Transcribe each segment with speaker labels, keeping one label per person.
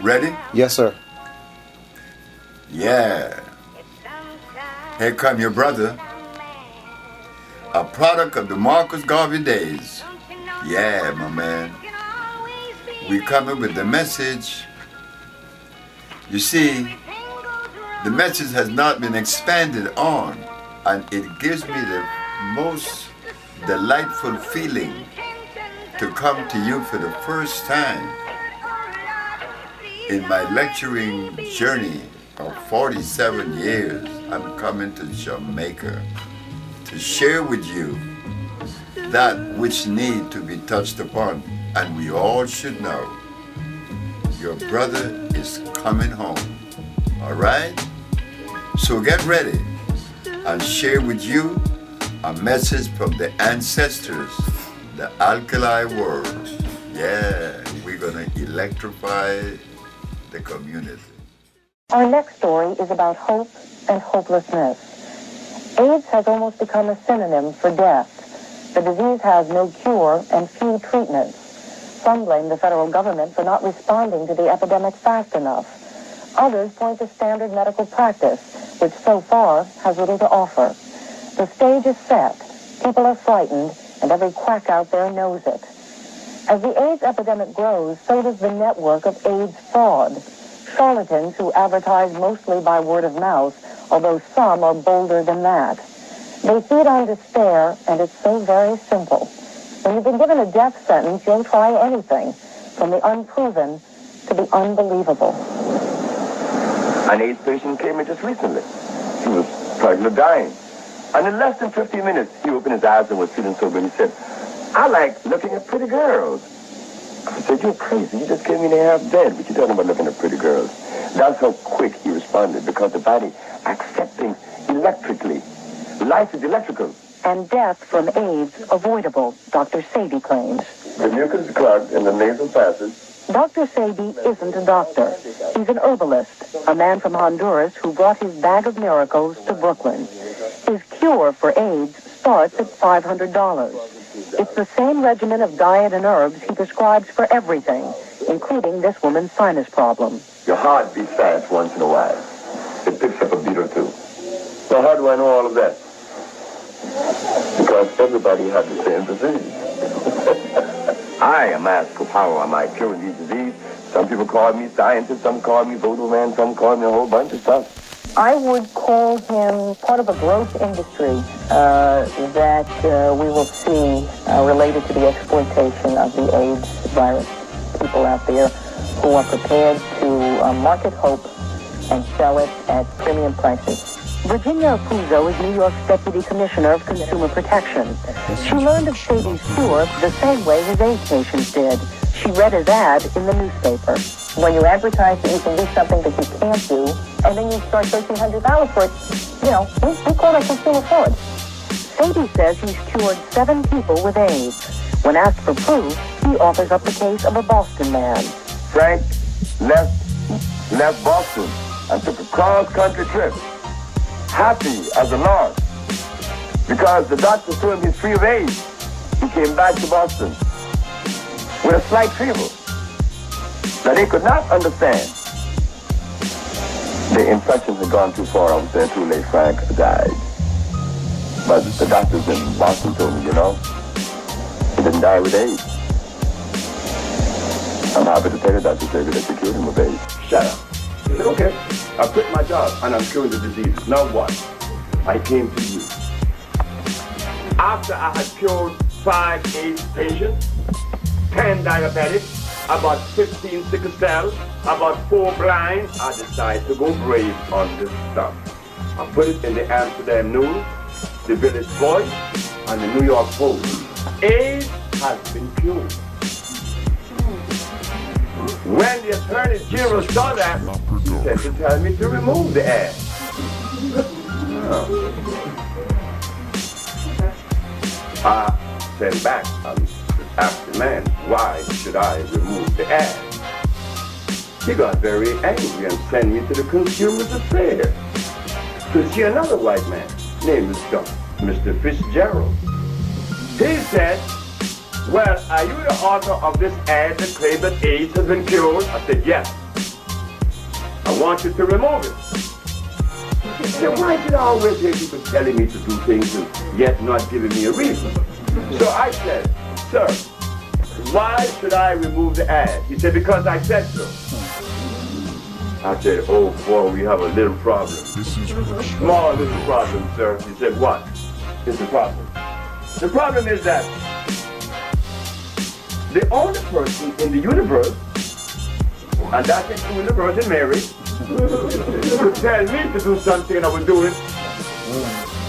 Speaker 1: Ready?
Speaker 2: Yes, sir.
Speaker 1: Yeah. Here come your brother. A product of the Marcus Garvey days. Yeah, my man. We coming with the message. You see, the message has not been expanded on, and it gives me the most delightful feeling to come to you for the first time in my lecturing journey of 47 years. I'm coming to Jamaica to share with you that which need to be touched upon, and we all should know your brother is coming home. All right? So get ready and share with you a message from the ancestors, the alkali world. Yeah, we're gonna electrify the community.
Speaker 3: Our next story is about hope and hopelessness. AIDS has almost become a synonym for death. The disease has no cure and few treatments. Some blame the federal government for not responding to the epidemic fast enough. Others point to standard medical practice, which so far has little to offer. The stage is set. People are frightened, and every quack out there knows it. As the AIDS epidemic grows, so does the network of AIDS fraud. Charlatans who advertise mostly by word of mouth, although some are bolder than that. They feed on despair, and it's so very simple. When you've been given a death sentence, you'll try anything, from the unproven to the unbelievable.
Speaker 4: An AIDS patient came in just recently. He was practically dying. And in less than 15 minutes, he opened his eyes and was feeling so good. He said, "I like looking at pretty girls." I said, "You're crazy. You just came in here half dead. What you talking about looking at pretty girls?" That's how quick he responded, because the body accepts things electrically. Life is electrical.
Speaker 3: And death from AIDS avoidable, Dr. Sebi claims.
Speaker 4: The mucus is clogged in the nasal passage.
Speaker 3: Dr. Sebi isn't a doctor. He's an herbalist, a man from Honduras who brought his bag of miracles to Brooklyn. His cure for AIDS starts at $500. It's the same regimen of diet and herbs he prescribes for everything, including this woman's sinus problem.
Speaker 4: Your heart beats fast once in a while. It picks up a beat or two. So how do I know all of that? Because everybody has the same disease. I am asked, how am I curing these disease? Some people call me scientist, some call me voodoo man, some call me a whole bunch of stuff.
Speaker 3: I would call him part of a growth industry that we will see related to the exploitation of the AIDS virus. People out there who are prepared to market hope and sell it at premium prices. Virginia Apuzzo is New York's Deputy Commissioner of Consumer Protection. She learned of Sebi's cure the same way his AIDS patients did. She read his ad in the newspaper. When you advertise that you can do something that you can't do, and then you start $1,300 for it, we call that consumer fraud. Sebi says he's cured 7 people with AIDS. When asked for proof, he offers up the case of a Boston man.
Speaker 4: Frank left Boston and took a cross-country trip, happy as a lark, because the doctor told him he's free of AIDS. He came back to Boston with a slight fever that he could not understand. The infection had gone too far. I was there too late. Frank died. But the doctors in Boston told me, he didn't die with AIDS. I'm happy to tell you, Dr. Sebi, that you cured him of AIDS.
Speaker 5: Shut up. He said, okay, I quit my job and I'm curing the disease. Now what? I came to you. After I had cured 5 AIDS patients, 10 diabetics, about 15 sickle cell, about 4 blind, I decided to go brave on this stuff. I put it in the Amsterdam News, the Village Voice, and the New York Post. AIDS has been cured. When the Attorney General saw that, he said to tell me to remove the ad. I sent back and asked the man, why should I remove the ad? He got very angry and sent me to the Consumers Affairs to see another white man named Mr. Fitzgerald. He said, well, are you the author of this ad that claims that AIDS has been cured? I said, yes. I want you to remove it. He said, why did I always hear people telling me to do things and yet not giving me a reason? So I said, sir, why should I remove the ad? He said, because I said so. I said, oh boy, we have a little problem. Small little problem, sir. He said, what is the problem? The problem is that the only person in the universe, and that's including the Virgin Mary, to tell me to do something I was doing,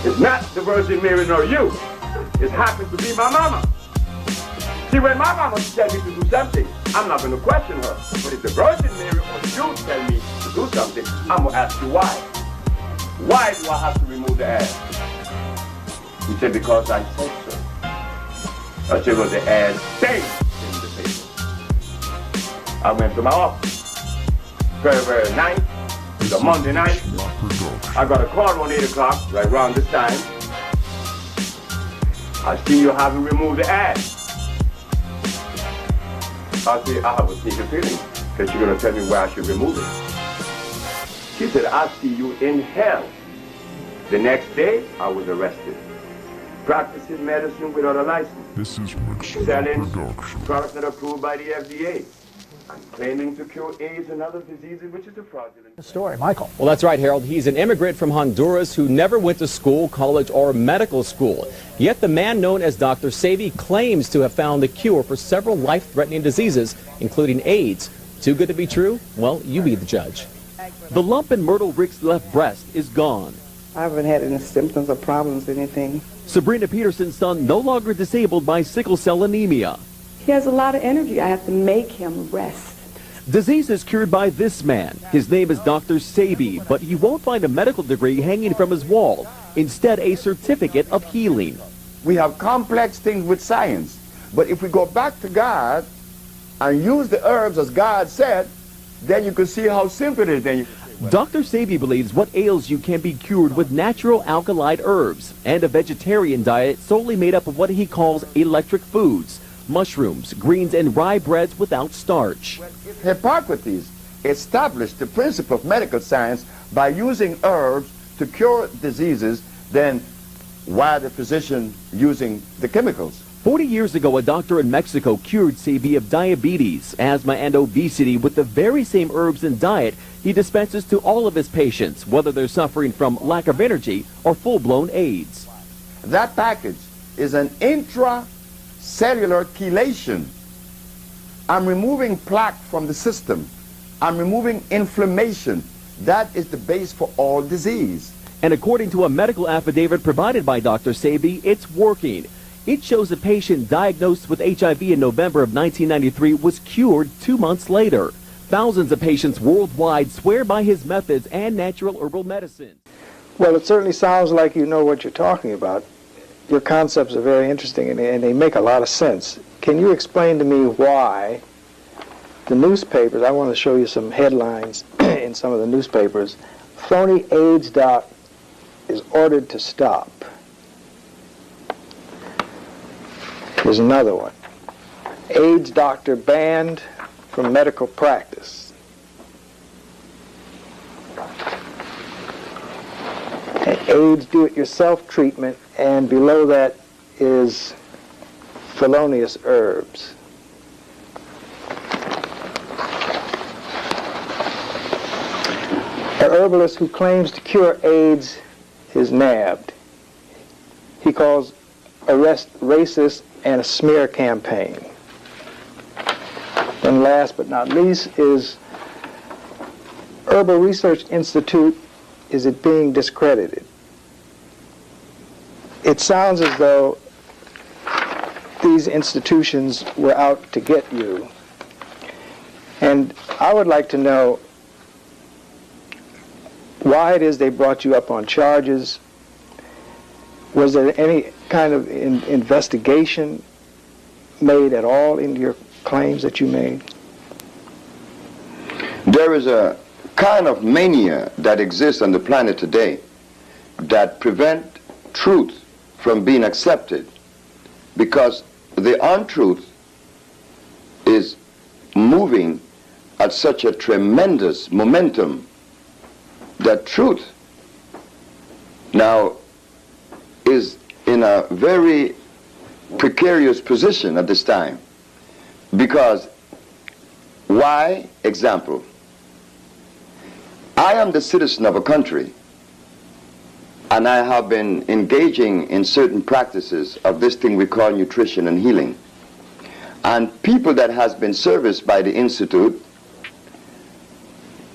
Speaker 5: it's not the Virgin Mary nor you. It happens to be my mama. See, when my mama tells me to do something, I'm not going to question her. But if the Virgin Mary or you tell me to do something, I'm going to ask you why. Why do I have to remove the ad? He said, because I said so. I said, well, the ad stayed in the paper. I went to my office. Very night. It was a Monday night. I got a call on 8 o'clock, right around this time. I see you haven't removed the ad. I said, I have a sneaking feeling that you're going to tell me where I should remove it. She said, I'll see you in hell. The next day, I was arrested. Practicing medicine without a license.
Speaker 2: This is
Speaker 5: selling products not approved by the FDA. And claiming to cure AIDS and other diseases, which is a fraudulent
Speaker 6: story. Michael.
Speaker 7: Well, that's right, Harold. He's an immigrant from Honduras who never went to school, college, or medical school. Yet the man known as Dr. Sebi claims to have found the cure for several life-threatening diseases, including AIDS. Too good to be true? Well, you be the judge. The lump in Myrtle Rick's left breast is gone.
Speaker 8: I haven't had any symptoms or problems, anything.
Speaker 7: Sabrina Peterson's son no longer disabled by sickle cell anemia.
Speaker 8: He has a lot of energy. I have to make him rest.
Speaker 7: Disease is cured by this man. His name is Dr. Sebi, but you won't find a medical degree hanging from his wall. Instead, a certificate of healing.
Speaker 9: We have complex things with science, but if we go back to God and use the herbs as God said, then you can see how simple it is.
Speaker 7: Dr. Sebi believes what ails you can be cured with natural alkaloid herbs and a vegetarian diet solely made up of what he calls electric foods, mushrooms, greens, and rye breads without starch.
Speaker 9: Hippocrates established the principle of medical science by using herbs to cure diseases, then why the physician using the chemicals?
Speaker 7: 40 years ago, a doctor in Mexico cured Sebi of diabetes, asthma, and obesity with the very same herbs and diet he dispenses to all of his patients, whether they're suffering from lack of energy or full-blown AIDS.
Speaker 9: That package is an intracellular chelation. I'm removing plaque from the system. I'm removing inflammation. That is the base for all disease.
Speaker 7: And according to a medical affidavit provided by Dr. Sebi, it's working. It shows a patient diagnosed with HIV in November of 1993 was cured 2 months later. Thousands of patients worldwide swear by his methods and natural herbal medicine.
Speaker 6: Well, it certainly sounds like you know what you're talking about. Your concepts are very interesting and they make a lot of sense. Can you explain to me why the newspapers, I want to show you some headlines in some of the newspapers, phony AIDS doc is ordered to stop. Here's another one. AIDS doctor banned from medical practice. AIDS do-it-yourself treatment, and below that is felonious herbs. A herbalist who claims to cure AIDS is nabbed. He calls arrest racist and a smear campaign. And last but not least is Herbal Research Institute, is it being discredited? It sounds as though these institutions were out to get you. And I would like to know why it is they brought you up on charges. Was there any kind of investigation made at all into your claims that you made?
Speaker 1: There is a kind of mania that exists on the planet today that prevent truth from being accepted, because the untruth
Speaker 9: is moving at such a tremendous momentum that truth now is in a very precarious position at this time. Because why? Example, I am the citizen of a country, and I have been engaging in certain practices of this thing we call nutrition and healing. And people that has been serviced by the Institute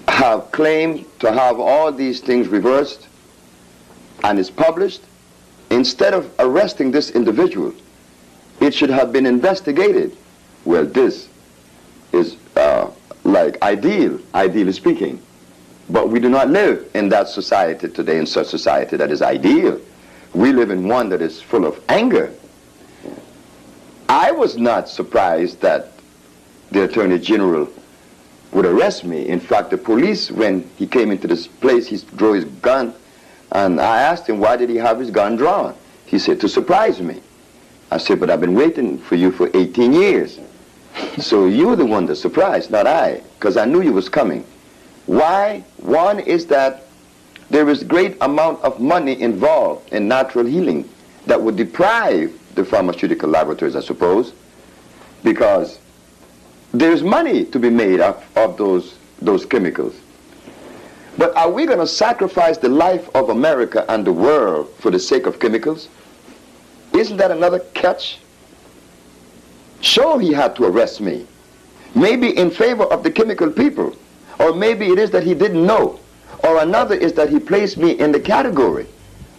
Speaker 9: have claimed to have all these things reversed, and it's published. Instead of arresting this individual, it should have been investigated. Well, this is like ideally speaking. But we do not live in that society today, in such society that is ideal. We live in one that is full of anger. I was not surprised that the Attorney General would arrest me. In fact, the police, when he came into this place, he drew his gun, and I asked him, why did he have his gun drawn? He said, to surprise me. I said, but I've been waiting for you for 18 years. So you're the one that's surprised, not I, because I knew you was coming. Why? One is that there is great amount of money involved in natural healing that would deprive the pharmaceutical laboratories, I suppose, because there's money to be made of those chemicals. But are we going to sacrifice the life of America and the world for the sake of chemicals? Isn't that another catch? Sure, he had to arrest me. Maybe in favor of the chemical people. Or maybe it is that he didn't know. Or another is that he placed me in the category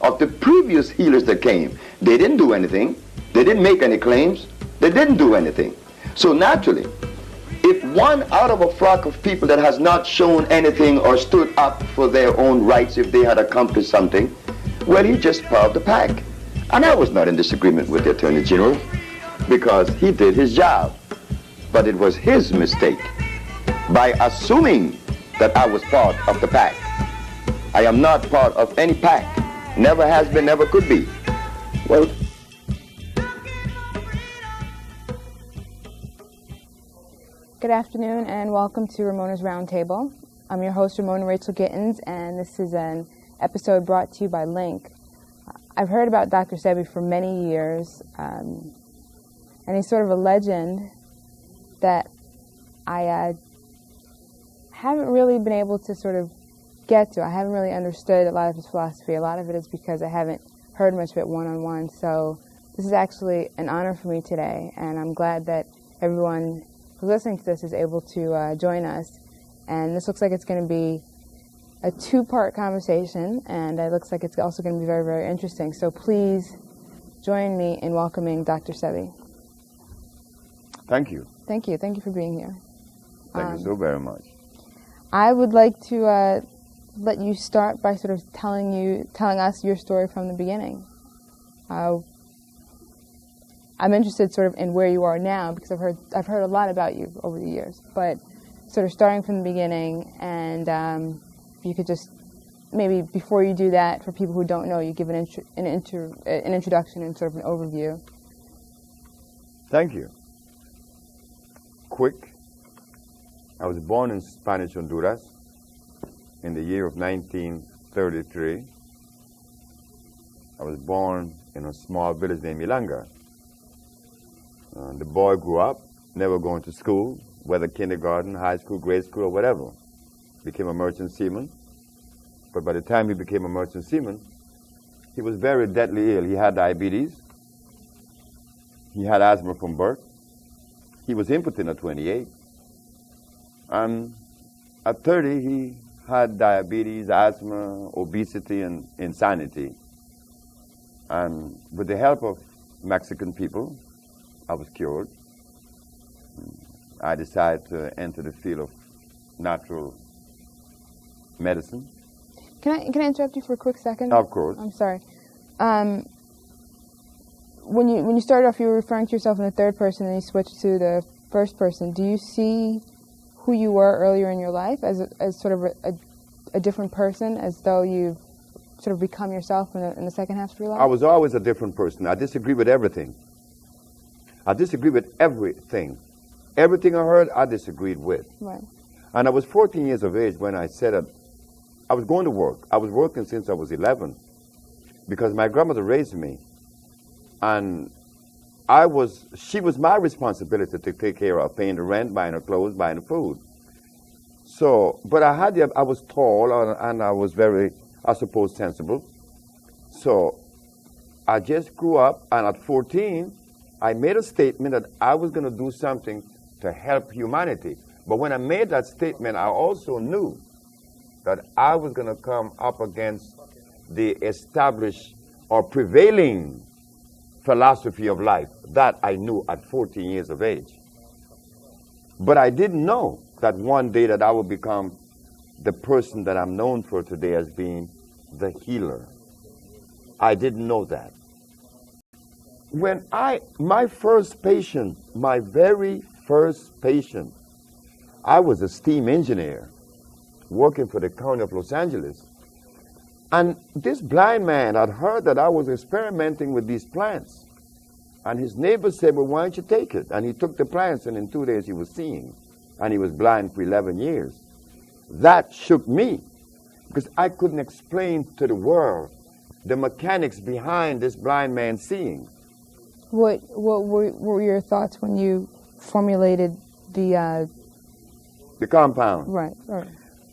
Speaker 9: of the previous healers that came. They didn't do anything. They didn't make any claims. They didn't do anything. So naturally, if one out of a flock of people that has not shown anything or stood up for their own rights, if they had accomplished something, well, he just part of the pack. And I was not in disagreement with the Attorney General, because he did his job. But it was his mistake by assuming that I was part of the pack. I am not part of any pack. Never has been, never could be. Well,
Speaker 2: good afternoon and welcome to Ramona's Roundtable. I'm your host, Ramona Rachel Gittins, and this is an episode brought to you by Link. I've heard about Dr. Sebi for many years, and he's sort of a legend that I haven't really been able to sort of get to. I haven't really understood a lot of his philosophy. A lot of it is because I haven't heard much of it one-on-one. So this is actually an honor for me today, and I'm glad that everyone who's listening to this is able to join us. And this looks like it's going to be a two-part conversation, and it looks like it's also going to be very, very interesting. So please join me in welcoming Dr. Sebi.
Speaker 9: thank you.
Speaker 2: Thank you. Thank you for being here.
Speaker 9: Thank you so very much.
Speaker 2: I would like to let you start by sort of telling us your story from the beginning. I'm interested sort of in where you are now because I've heard a lot about you over the years, but sort of starting from the beginning, and you could just maybe before you do that, for people who don't know, you give an introduction and sort of an overview.
Speaker 9: Thank you. Quick. I was born in Spanish Honduras in the year of 1933. I was born in a small village named Milanga. The boy grew up, never going to school, whether kindergarten, high school, grade school, or whatever. Became a merchant seaman. But by the time he became a merchant seaman, he was very deadly ill. He had diabetes. He had asthma from birth. He was impotent at 28. And at 30, he had diabetes, asthma, obesity, and insanity. And with the help of Mexican people, I was cured. I decided to enter the field of natural medicine.
Speaker 2: Can I interrupt you for a quick second?
Speaker 9: Of course.
Speaker 2: I'm sorry. When you started off, you were referring to yourself in the third person, and you switched to the first person. Do you see who you were earlier in your life as sort of a different person, as though you've sort of become yourself in the second half of your life?
Speaker 9: I was always a different person. I disagree with everything. I disagree with everything. Everything I heard, I disagreed with.
Speaker 2: Right.
Speaker 9: And I was 14 years of age when I said that I was going to work. I was working since I was 11 because my grandmother raised me. And she was my responsibility to take care of paying the rent, buying her clothes, buying the food. So, but I was tall and I was very, I suppose, sensible. So I just grew up, and at 14, I made a statement that I was going to do something to help humanity. But when I made that statement, I also knew that I was going to come up against the established or prevailing philosophy of life. That I knew at 14 years of age. But I didn't know that one day that I would become the person that I'm known for today as being the healer. I didn't know that. When my first patient, my very first patient, I was a steam engineer working for the county of Los Angeles. And this blind man had heard that I was experimenting with these plants. And his neighbor said, well, why don't you take it? And he took the plants, and in 2 days he was seeing. And he was blind for 11 years. That shook me, because I couldn't explain to the world the mechanics behind this blind man seeing.
Speaker 2: What were your thoughts when you formulated the
Speaker 9: compound?
Speaker 2: Right.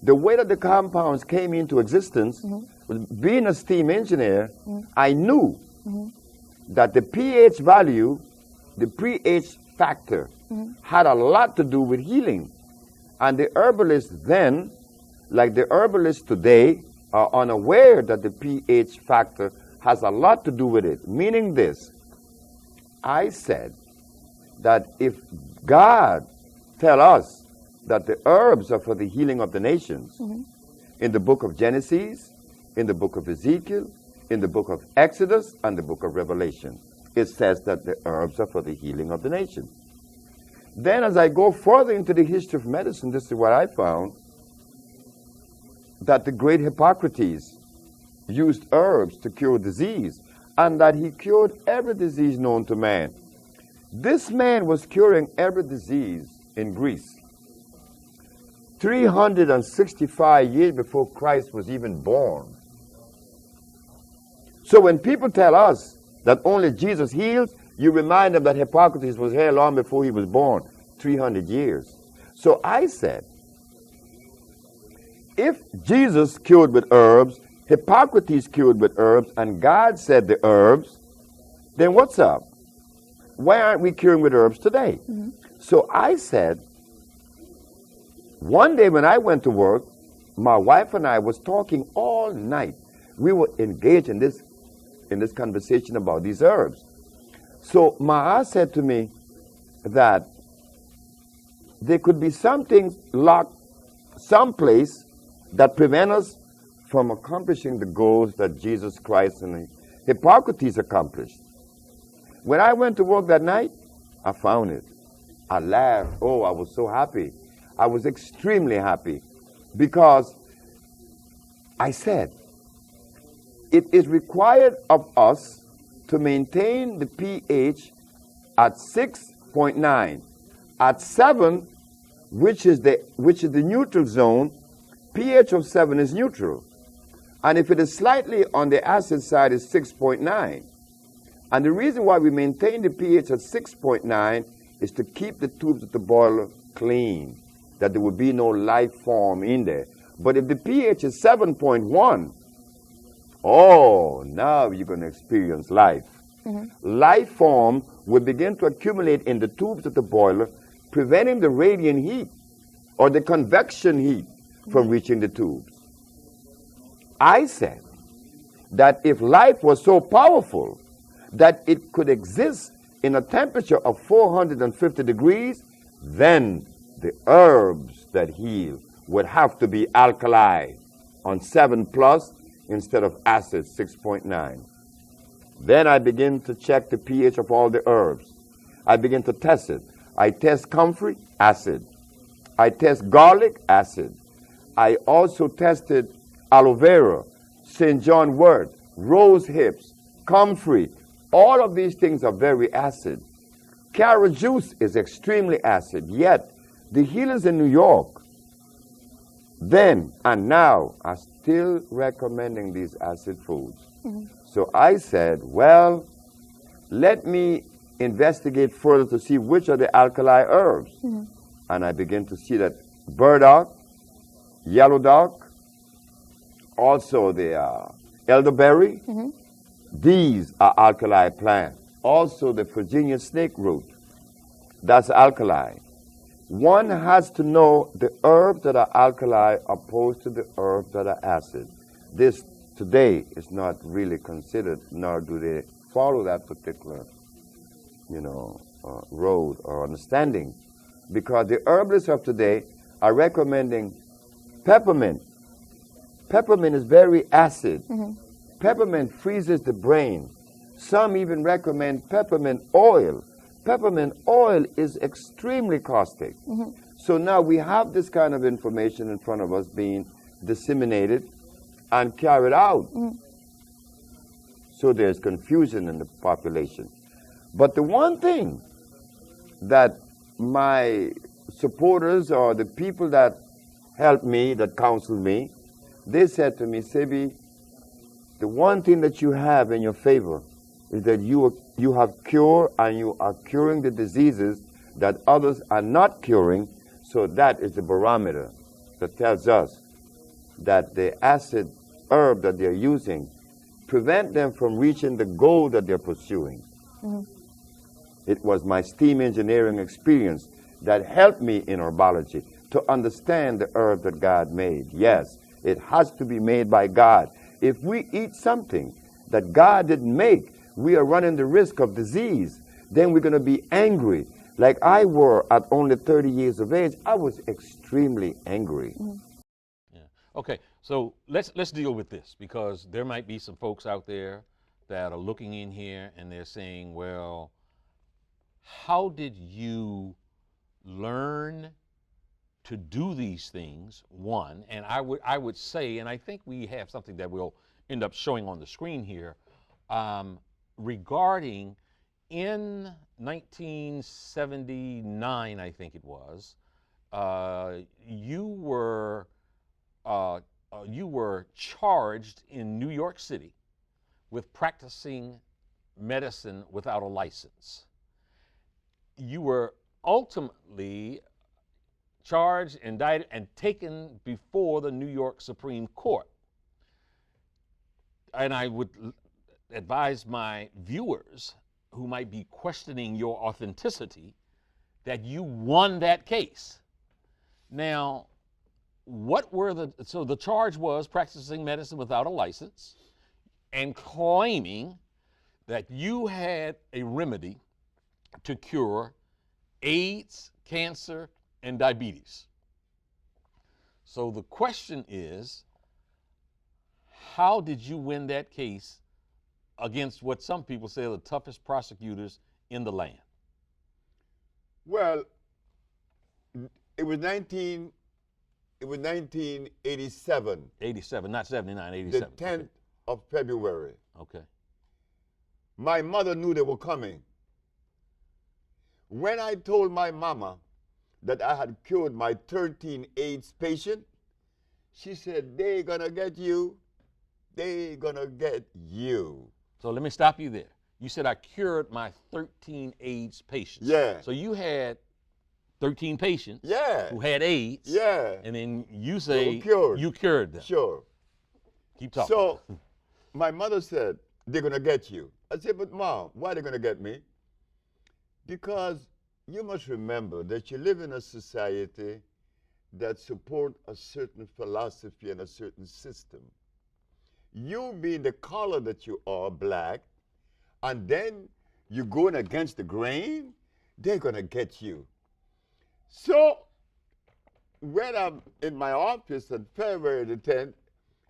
Speaker 9: The way that the compounds came into existence, was being a steam engineer, I knew that the pH value, the pH factor, had a lot to do with healing. And the herbalists then, like the herbalists today, are unaware that the pH factor has a lot to do with it. Meaning this, I said that if God tell us that the herbs are for the healing of the nations, in the book of Genesis, in the book of Ezekiel, in the book of Exodus, and the book of Revelation, it says that the herbs are for the healing of the nations. Then as I go further into the history of medicine, this is what I found, that the great Hippocrates used herbs to cure disease, and that he cured every disease known to man. This man was curing every disease in Greece 365 years before Christ was even born. So when people tell us that only Jesus heals, you remind them that Hippocrates was here long before he was born, 300 years. So I said, if Jesus cured with herbs, Hippocrates cured with herbs, and God said the herbs, then what's up? Why aren't we curing with herbs today? So I said, one day when I went to work, my wife and I was talking all night. We were engaged in this conversation about these herbs. So Ma said to me that there could be something locked someplace that prevent us from accomplishing the goals that Jesus Christ and Hippocrates accomplished. When I went to work that night, I found it. I laughed. Oh, I was so happy. I was extremely happy because I said, it is required of us to maintain the pH at 6.9. At 7, which is the neutral zone, pH of 7 is neutral. And if it is slightly on the acid side, it's 6.9. And the reason why we maintain the pH at 6.9 is to keep the tubes of the boiler clean, that there will be no life form in there. But if the pH is 7.1, oh, now you're going to experience life. Life form will begin to accumulate in the tubes of the boiler, preventing the radiant heat or the convection heat from reaching the tubes. I said that if life was so powerful that it could exist in a temperature of 450 degrees, then the herbs that heal would have to be alkali on 7+ instead of acid 6.9. Then I begin to check the pH of all the herbs. I begin to test it. I test comfrey, acid. I test garlic, acid. I also tested aloe vera, St. John wort, rose hips, comfrey. All of these things are very acid. Carrot juice is extremely acid, yet the healers in New York then and now are still recommending these acid foods. So I said, well, let me investigate further to see which are the alkali herbs. And I began to see that burdock, yellow dock, also the elderberry, these are alkali plants. Also the Virginia snake root, that's alkali. One has to know the herbs that are alkali opposed to the herbs that are acid. This today is not really considered, nor do they follow that particular, road or understanding, because the herbalists of today are recommending peppermint. Peppermint is very acid. Peppermint freezes the brain. Some even recommend peppermint oil. Peppermint oil is extremely caustic. So now we have this kind of information in front of us being disseminated and carried out. So there's confusion in the population. But the one thing that my supporters or the people that helped me, that counseled me, they said to me, Sebi, the one thing that you have in your favor is that you have cure and you are curing the diseases that others are not curing. So that is the barometer that tells us that the acid herb that they're using prevent them from reaching the goal that they're pursuing. It was my steam engineering experience that helped me in herbology to understand the herb that God made. Yes, it has to be made by God. If we eat something that God didn't make, we are running the risk of disease. Then we're going to be angry. Like I were at only 30 years of age, I was extremely angry.
Speaker 10: Yeah. Okay, so let's deal with this, because there might be some folks out there that are looking in here and they're saying, well, how did you learn to do these things, one? And I would say, and I think we have something that we'll end up showing on the screen here, regarding in 1979, I think it was, you were charged in New York City with practicing medicine without a license. You were ultimately charged, indicted, and taken before the New York Supreme Court. And I would advise my viewers who might be questioning your authenticity that you won that case. Now, so the charge was practicing medicine without a license and claiming that you had a remedy to cure AIDS, cancer, and diabetes. So the question is, how did you win that case against what some people say are the toughest prosecutors in the land?
Speaker 9: Well, it was 1987.
Speaker 10: 87, not 79, 87.
Speaker 9: The 10th of February.
Speaker 10: Okay.
Speaker 9: My mother knew they were coming. When I told my mama that I had cured my 13 AIDS patient, she said, "They're gonna get you. They're gonna get you."
Speaker 10: So let me stop you there. You said I cured my 13 AIDS patients.
Speaker 9: Yeah.
Speaker 10: So you had 13 patients who had AIDS.
Speaker 9: Yeah.
Speaker 10: And then you say you cured them.
Speaker 9: Sure.
Speaker 10: Keep talking.
Speaker 9: So my mother said, "They're gonna get you." I said, "But Mom, why are they gonna get me?" Because you must remember that you live in a society that supports a certain philosophy and a certain system. You being the color that you are, black, and then you're going against the grain, they're going to get you. So when I'm in my office on February the 10th,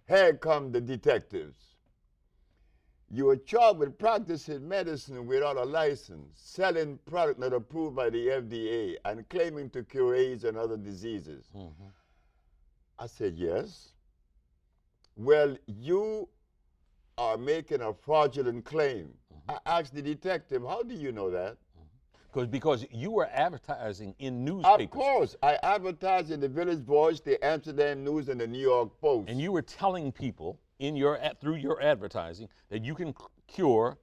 Speaker 9: here come the detectives. You are charged with practicing medicine without a license, selling product not approved by the FDA, and claiming to cure AIDS and other diseases. I said, yes. Well, you are making a fraudulent claim. I asked the detective, how do you know that?
Speaker 10: Because you were advertising in newspapers.
Speaker 9: Of course. I advertised in the Village Voice, the Amsterdam News, and the New York Post.
Speaker 10: And you were telling people through your advertising that you can cure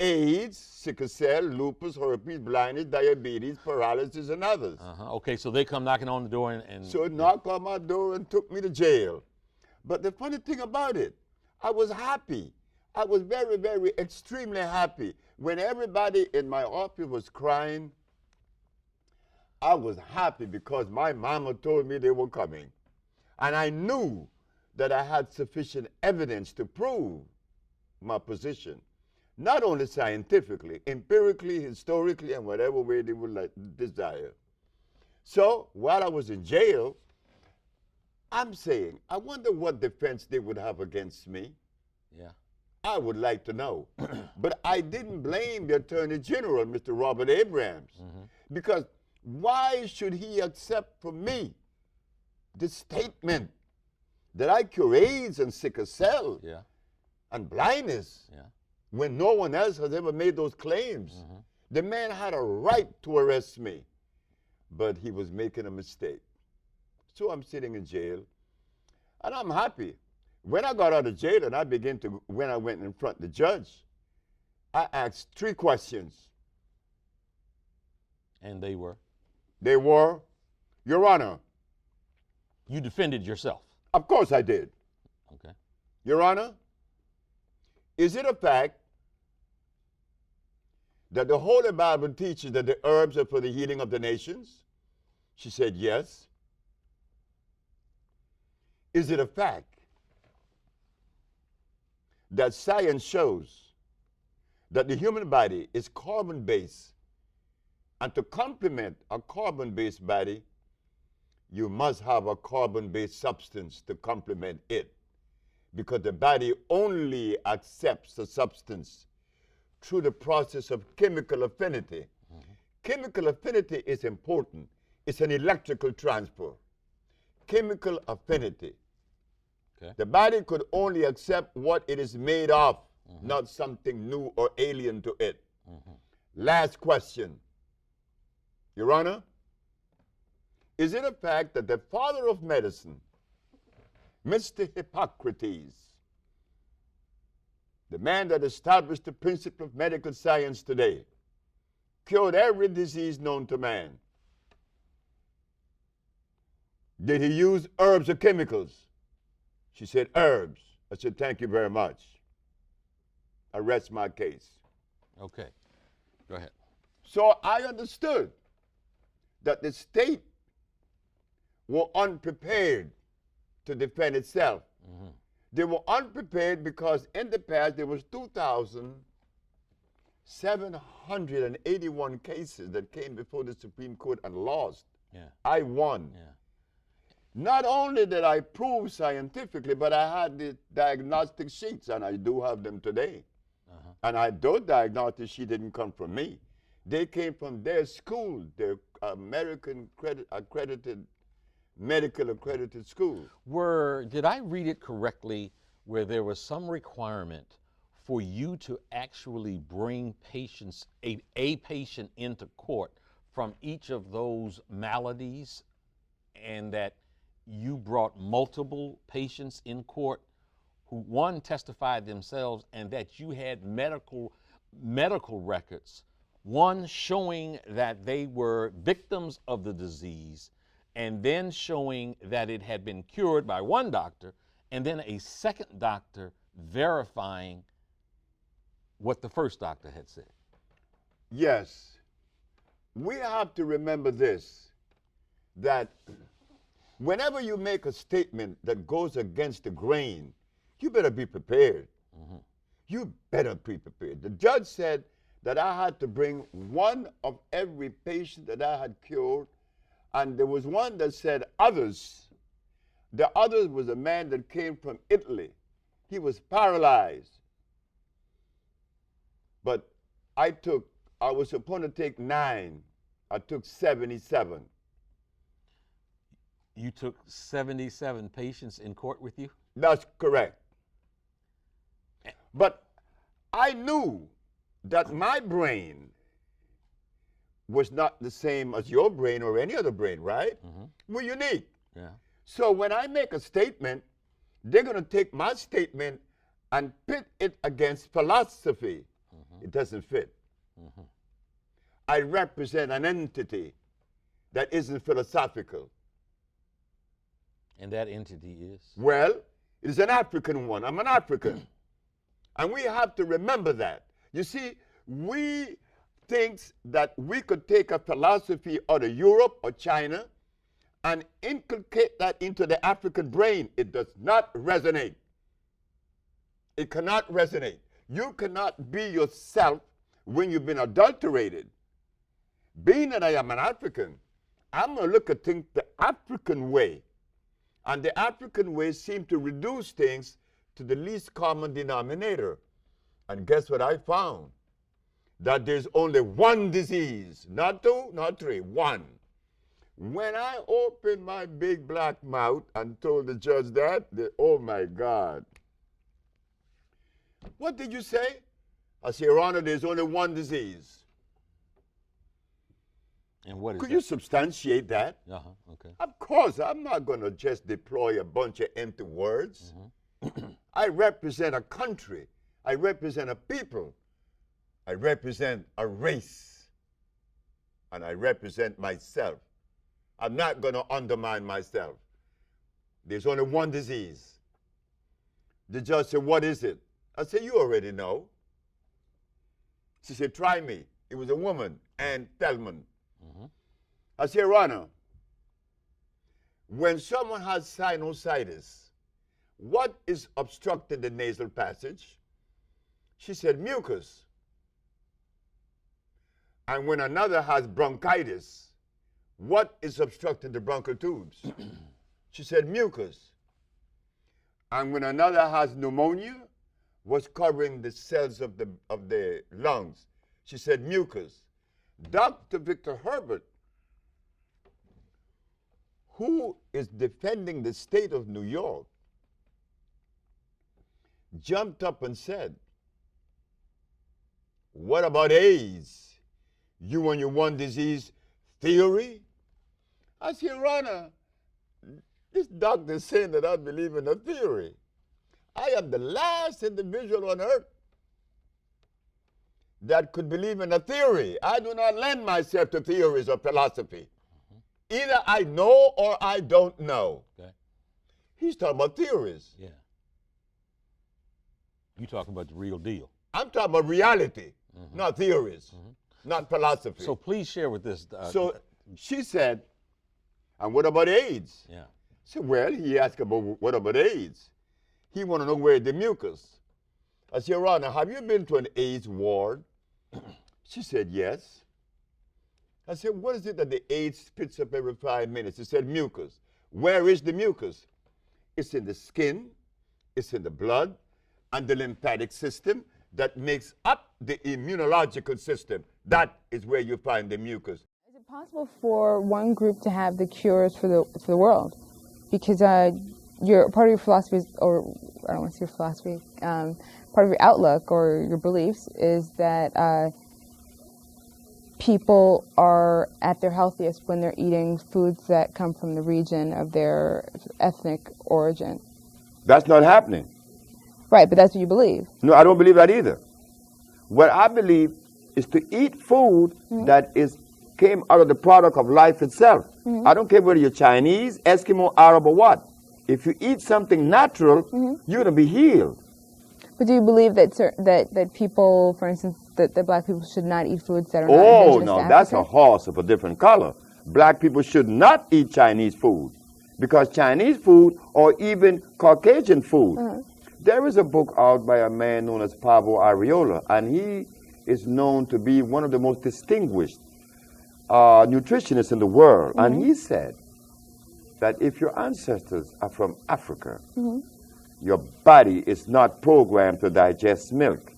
Speaker 9: AIDS, sickle cell, lupus, herpes, blindness, diabetes, paralysis, and others.
Speaker 10: Okay, so they come knocking on the door and
Speaker 9: So knocked on my door and took me to jail. But the funny thing about it, I was happy. I was very, very, extremely happy. When everybody in my office was crying, I was happy because my mama told me they were coming. And I knew that I had sufficient evidence to prove my position. Not only scientifically, empirically, historically, and whatever way they would desire. So while I was in jail, I'm saying, I wonder what defense they would have against me.
Speaker 10: Yeah.
Speaker 9: I would like to know. But I didn't blame the Attorney General, Mr. Robert Abrams, because why should he accept from me the statement that I cure AIDS and sickle cell and blindness when no one else has ever made those claims? The man had a right to arrest me, but he was making a mistake. So I'm sitting in jail, and I'm happy. When I got out of jail and when I went in front of the judge, I asked 3 questions.
Speaker 10: And they were?
Speaker 9: They were, Your Honor.
Speaker 10: You defended yourself?
Speaker 9: Of course I did.
Speaker 10: Okay.
Speaker 9: Your Honor, is it a fact that the Holy Bible teaches that the herbs are for the healing of the nations? She said, yes. Is it a fact that science shows that the human body is carbon-based, and to complement a carbon-based body, you must have a carbon-based substance to complement it, because the body only accepts the substance through the process of chemical affinity. Chemical affinity is important. It's an electrical transfer. Chemical affinity. Okay. The body could only accept what it is made of, not something new or alien to it. Last question. Your Honor, is it a fact that the father of medicine, Mr. Hippocrates, the man that established the principle of medical science today, cured every disease known to man? Did he use herbs or chemicals? She said, herbs. I said, thank you very much. I rest my case.
Speaker 10: Okay. Go ahead.
Speaker 9: So I understood that the state were unprepared to defend itself. They were unprepared because in the past there was 2,781 cases that came before the Supreme Court and lost. I won. Not only did I prove scientifically, but I had the diagnostic sheets, and I do have them today. And those diagnostic sheets didn't come from me. They came from their school, their American medical accredited school.
Speaker 10: Did I read it correctly where there was some requirement for you to actually bring patients, a patient into court from each of those maladies, and that you brought multiple patients in court who, one, testified themselves, and that you had medical records, one showing that they were victims of the disease, and then showing that it had been cured by one doctor, and then a second doctor verifying what the first doctor had said?
Speaker 9: Yes. We have to remember this, that whenever you make a statement that goes against the grain, you better be prepared. You better be prepared. The judge said that I had to bring one of every patient that I had cured, and there was one that said others. The others was a man that came from Italy. He was paralyzed. But I was supposed to take 9. I took 77.
Speaker 10: You took 77 patients in court with you?
Speaker 9: That's correct. But I knew that my brain was not the same as your brain or any other brain, right? We're unique.
Speaker 10: Yeah.
Speaker 9: So when I make a statement, they're going to take my statement and pit it against philosophy. It doesn't fit. I represent an entity that isn't philosophical.
Speaker 10: And that entity is?
Speaker 9: Well, it is an African one. I'm an African. And we have to remember that. You see, we think that we could take a philosophy out of Europe or China and inculcate that into the African brain. It does not resonate. It cannot resonate. You cannot be yourself when you've been adulterated. Being that I am an African, I'm going to look at things the African way. And the African way seems to reduce things to the least common denominator. And guess what I found? That there's only one disease, not two, not three, one. When I opened my big black mouth and told the judge that, oh my God. What did you say? I said, Your Honor, there's only one disease.
Speaker 10: And what is
Speaker 9: Could
Speaker 10: that?
Speaker 9: you substantiate that?
Speaker 10: Okay.
Speaker 9: Of course, I'm not going to just deploy a bunch of empty words. I represent a country. I represent a people. I represent a race. And I represent myself. I'm not going to undermine myself. There's only one disease. The judge said, what is it? I said, you already know. She said, try me. It was a woman, Ann Thelman. I said, Your Honor, when someone has sinusitis, what is obstructing the nasal passage? She said, mucus. And when another has bronchitis, what is obstructing the bronchial tubes? She said, mucus. And when another has pneumonia, what's covering the cells of the lungs? She said, mucus. Dr. Victor Herbert, who is defending the state of New York, jumped up and said, what about AIDS? You and your one disease theory? I said, Your Honor, this doctor is saying that I believe in a theory. I am the last individual on earth that could believe in a theory. I do not lend myself to theories or philosophy. Either I know or I don't know.
Speaker 10: Okay.
Speaker 9: He's talking about theories.
Speaker 10: Yeah. You talking about the real deal.
Speaker 9: I'm talking about reality, not theories, not philosophy.
Speaker 10: So please share with this.
Speaker 9: So she said, and what about AIDS?
Speaker 10: Yeah.
Speaker 9: I said, well, he asked about what about AIDS? He want to know where the mucus. I said, Your Honor, have you been to an AIDS ward? She said, yes. I said, what is it that the AIDS spits up every 5 minutes? She said, mucus. Where is the mucus? It's in the skin, it's in the blood, and the lymphatic system that makes up the immunological system. That is where you find the mucus.
Speaker 2: Is it possible for one group to have the cures for the world? Because your part of your philosophy is, or I don't want to say your philosophy, part of your outlook or your beliefs is that people are at their healthiest when they're eating foods that come from the region of their ethnic origin.
Speaker 9: That's not happening.
Speaker 2: Right, but that's what you believe.
Speaker 9: No, I don't believe that either. What I believe is to eat food that came out of the product of life itself. I don't care whether you're Chinese, Eskimo, Arab, or what. If you eat something natural, you're going to be healed.
Speaker 2: But do you believe that that people, for instance, that black people should not eat foods that are not
Speaker 9: Oh,
Speaker 2: indigenous
Speaker 9: no,
Speaker 2: to
Speaker 9: that's a
Speaker 2: Africa?
Speaker 9: horse of a different color. Black people should not eat Chinese food because Chinese food or even Caucasian food. There is a book out by a man known as Pablo Arriola, and he is known to be one of the most distinguished nutritionists in the world. And he said that if your ancestors are from Africa, your body is not programmed to digest milk.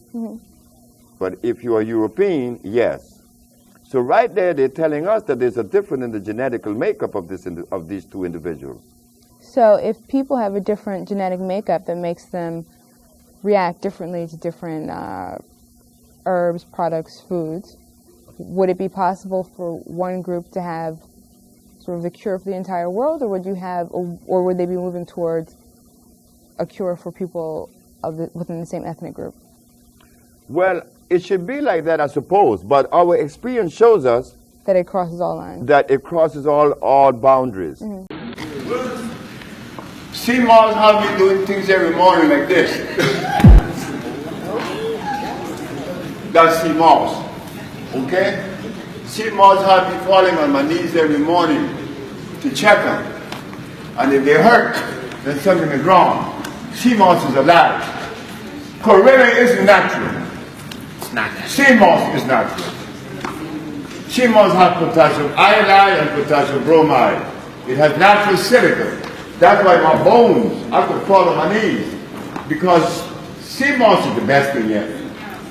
Speaker 9: But if you are European, yes. So right there, they're telling us that there's a difference in the genetical makeup of these two individuals.
Speaker 2: So if people have a different genetic makeup that makes them react differently to different herbs, products, foods, would it be possible for one group to have sort of the cure for the entire world, or would they be moving towards a cure for people within the same ethnic group?
Speaker 9: Well, it should be like that, I suppose, but our experience shows us
Speaker 2: that it crosses all lines.
Speaker 9: That it crosses all boundaries.
Speaker 2: Mm-hmm.
Speaker 1: See, Mars have me doing things every morning like this. That's sea moss, okay? Sea moss have me falling on my knees every morning to check them. And if they hurt, then something is wrong. Sea moss is alive. Corella isn't natural.
Speaker 10: It's not natural.
Speaker 1: Sea moss is natural. Sea moss has potassium iodide and potassium bromide. It has natural silica. That's why my bones, I could fall on my knees, because sea moss is the best thing yet.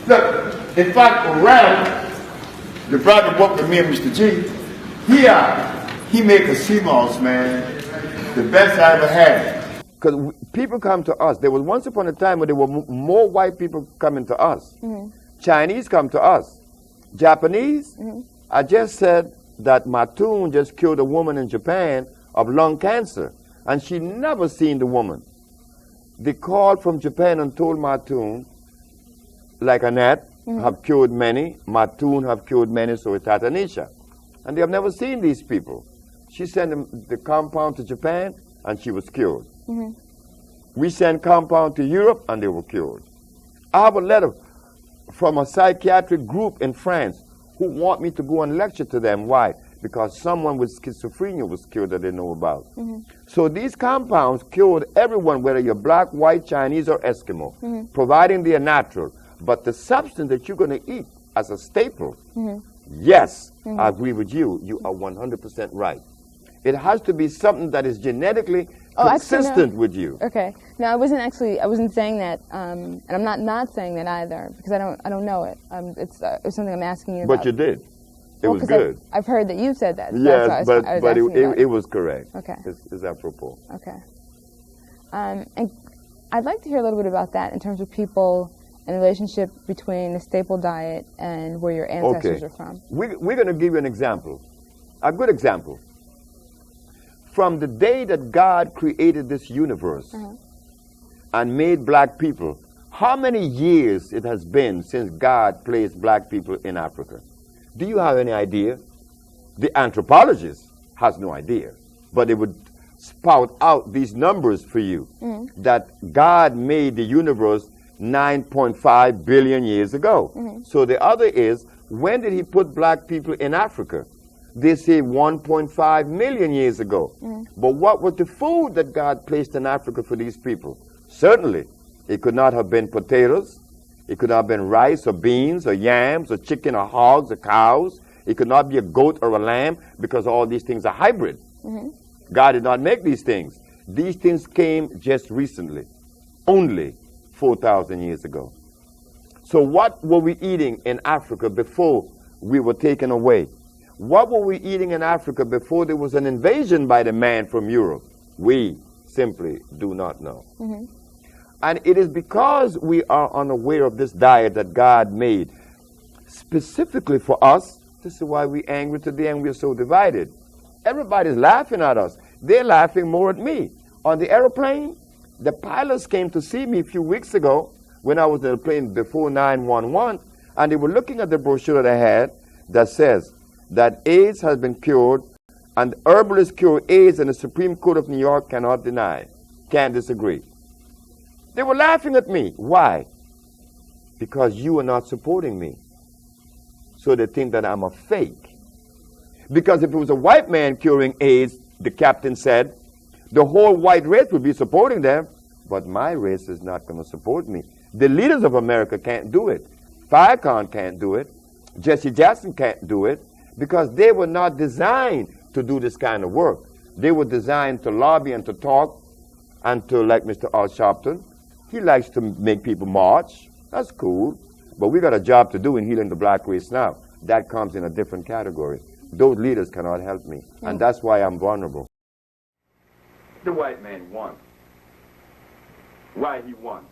Speaker 1: Look, in fact, Ralph, the brother worked with me and Mr. G, he make a sea moss, man, the best I ever had.
Speaker 9: Because people come to us. There was once upon a time when there were more white people coming to us.
Speaker 2: Mm-hmm.
Speaker 9: Chinese come to us. Japanese, I just said that Matun just killed a woman in Japan of lung cancer, and she never seen the woman. They called from Japan and told Matun, like Annette, have cured many, Matun have cured many, so it's Tatanisha. And they have never seen these people. She sent them the compound to Japan, and she was cured. We sent compound to Europe, and they were cured. I have a letter from a psychiatric group in France who want me to go and lecture to them. Why? Because someone with schizophrenia was cured that they know about. So these compounds cured everyone, whether you're black, white, Chinese, or Eskimo, providing they are natural. But the substance that you're going to eat as a staple, yes, I agree with you. You are 100% right. It has to be something that is genetically consistent with you.
Speaker 2: Okay. No, I wasn't saying that, and I'm not saying that either, because I don't know it. It's something I'm asking you about.
Speaker 9: But you did. It was good.
Speaker 2: I've heard that you've said that. So
Speaker 9: yes, but it was correct.
Speaker 2: Okay.
Speaker 9: It's apropos.
Speaker 2: Okay. And I'd like to hear a little bit about that in terms of people and the relationship between the staple diet and where your ancestors are from.
Speaker 9: We're going to give you an example, a good example. From the day that God created this universe and made black people, how many years it has been since God placed black people in Africa? Do you have any idea? The anthropologist has no idea, but they would spout out these numbers for you, that God made the universe 9.5 billion years ago. So the other is, when did he put black people in Africa? They say 1.5 million years ago. But what was the food that God placed in Africa for these people? Certainly, it could not have been potatoes. It could not have been rice or beans or yams or chicken or hogs or cows. It could not be a goat or a lamb, because all these things are hybrid. God did not make these things. These things came just recently, only 4,000 years ago. So what were we eating in Africa before we were taken away? What were we eating in Africa before there was an invasion by the man from Europe? We simply do not know. And it is because we are unaware of this diet that God made specifically for us. This is why we're angry today and we're so divided. Everybody's laughing at us. They're laughing more at me. On the airplane, the pilots came to see me a few weeks ago when I was in the plane before 911, and they were looking at the brochure that I had that says that AIDS has been cured, and the herbalists cure AIDS, and the Supreme Court of New York cannot deny, can't disagree. They were laughing at me. Why? Because you are not supporting me. So they think that I'm a fake. Because if it was a white man curing AIDS, the captain said, the whole white race would be supporting them, but my race is not going to support me. The leaders of America can't do it. Farrakhan can't do it. Jesse Jackson can't do it, because they were not designed to do this kind of work. They were designed to lobby and to talk, and to, like Mr. Al Sharpton, he likes to make people march. That's cool. But we got a job to do in healing the black race now. That comes in a different category. Those leaders cannot help me, and that's why I'm vulnerable.
Speaker 5: The white man won. Why he won?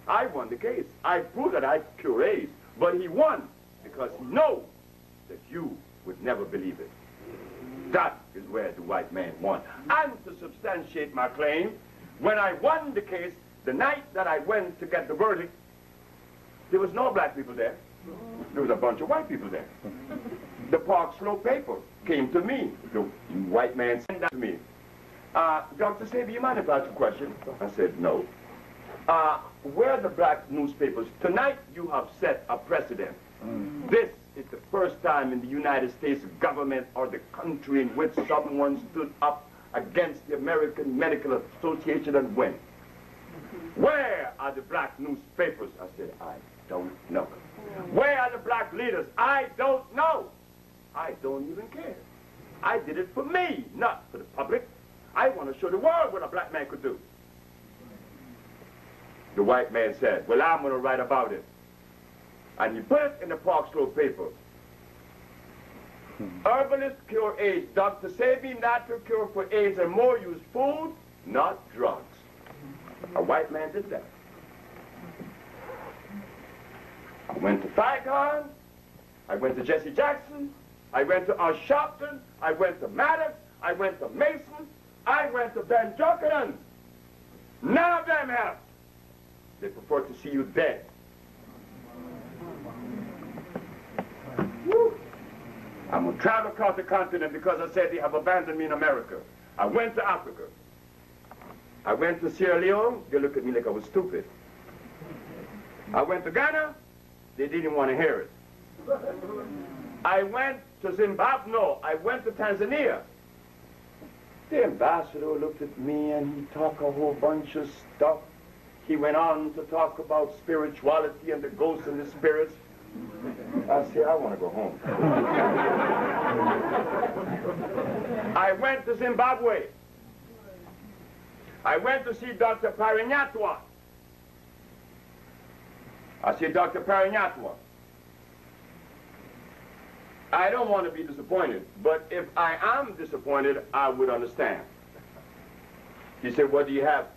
Speaker 5: I won the case. I proved that I cure AIDS, but he won because he knows that you would never believe it. That is where the white man won. And to substantiate my claim, when I won the case, the night that I went to get the verdict, there was no black people there. There was a bunch of white people there. The Park Slope paper came to me. The white man sent that to me. Dr. Sebi, you mind if I ask a question? I said, no. Where are the black newspapers? Tonight you have set a precedent. This is the first time in the United States government or the country in which someone stood up against the American Medical Association and went. Where are the black newspapers? I said, I don't know. Where are the black leaders? I don't know. I don't even care. I did it for me, not for the public. I want to show the world what a black man could do. The white man said, well, I'm going to write about it. And he put it in the Park Slope paper. Herbalist cure AIDS. Dr. Sebi, natural cure for AIDS, and more use food, not drugs. A white man did that. I went to Saigon. I went to Jesse Jackson. I went to Sharpton. I went to Maddox. I went to Mason. I went to Ben Jokanen. None of them helped. They prefer to see you dead. Woo. I'm going to travel across the continent because I said they have abandoned me in America. I went to Africa. I went to Sierra Leone. They looked at me like I was stupid. I went to Ghana. They didn't want to hear it. I went to Zimbabwe. No, I went to Tanzania. The ambassador looked at me and he talked a whole bunch of stuff. He went on to talk about spirituality and the ghosts and the spirits. I said, I want to go home. I went to Zimbabwe. I went to see Dr. Parinyatwa. I said, Dr. Parinyatwa, I don't want to be disappointed, but if I am disappointed, I would understand. He said, what do you have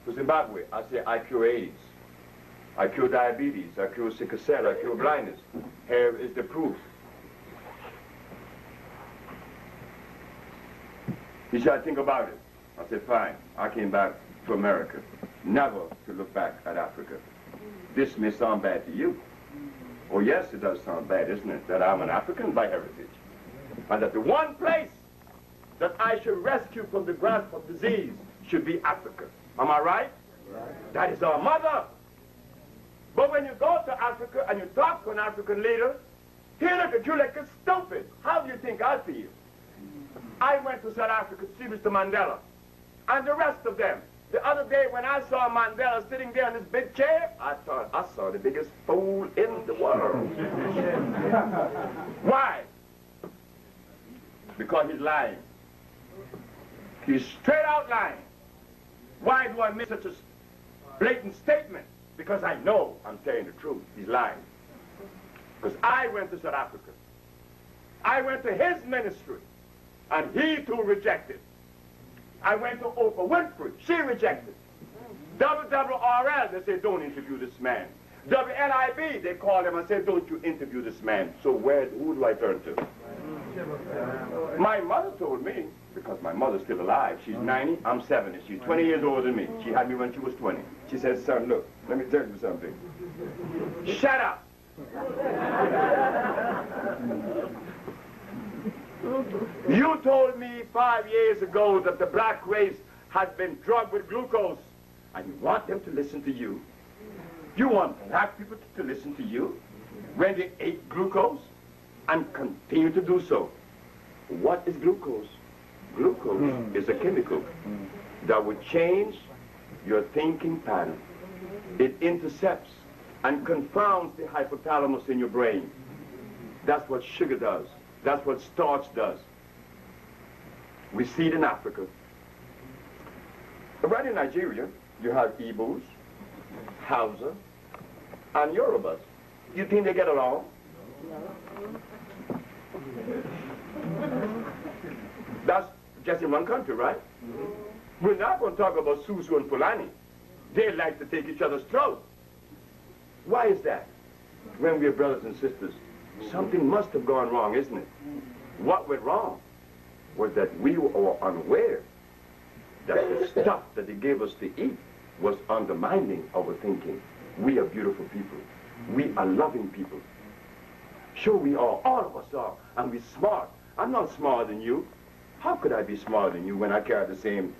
Speaker 5: for Zimbabwe? I said, I cure AIDS. I cure diabetes. I cure sickle cell. I cure blindness. Here is the proof. He said, I think about it. I said, fine. I came back to America, never to look back at Africa. This may sound bad to you. Oh, yes, it does sound bad, isn't it? That I'm an African by heritage. And that the one place that I should rescue from the grasp of disease should be Africa. Am I right? Right. That is our mother. But when you go to Africa and you talk to an African leader, he look at you like a stupid. How do you think I feel? I went to South Africa to see Mr. Mandela and the rest of them. The other day when I saw Mandela sitting there in his big chair, I thought I saw the biggest fool in the world. Why? Because he's lying. He's straight out lying. Why do I make such a blatant statement? Because I know I'm telling the truth. He's lying. Because I went to South Africa. I went to his ministry, and he too rejected. I went to Oprah Winfrey. She rejected. WWRL, they said, don't interview this man. WNIB, they called him and said, don't you interview this man. So who do I turn to? My mother told me, because my mother's still alive. She's 90, I'm 70. She's 20 years older than me. She had me when she was 20. She said, son, look, let me tell you something. Shut up. You told me 5 years ago that the black race had been drugged with glucose, and you want them to listen to you. You want black people to listen to you when they ate glucose and continue to do so. What is glucose? Glucose is a chemical that would change your thinking pattern. It intercepts and confounds the hypothalamus in your brain. That's what sugar does. That's what starch does. We see it in Africa. Right in Nigeria, you have Igbos, Hausa, and Yorubas. You think they get along? That's just in one country, right? We're not going to talk about Susu and Fulani. They like to take each other's throat. Why is that? When we're brothers and sisters, Something must have gone wrong, isn't it? What went wrong was that we were unaware that the stuff that they gave us to eat was undermining our thinking. We are beautiful people. We are loving people. Sure we are, all of us are, and we're smart. I'm not smarter than you. How could I be smarter than you when I carry the same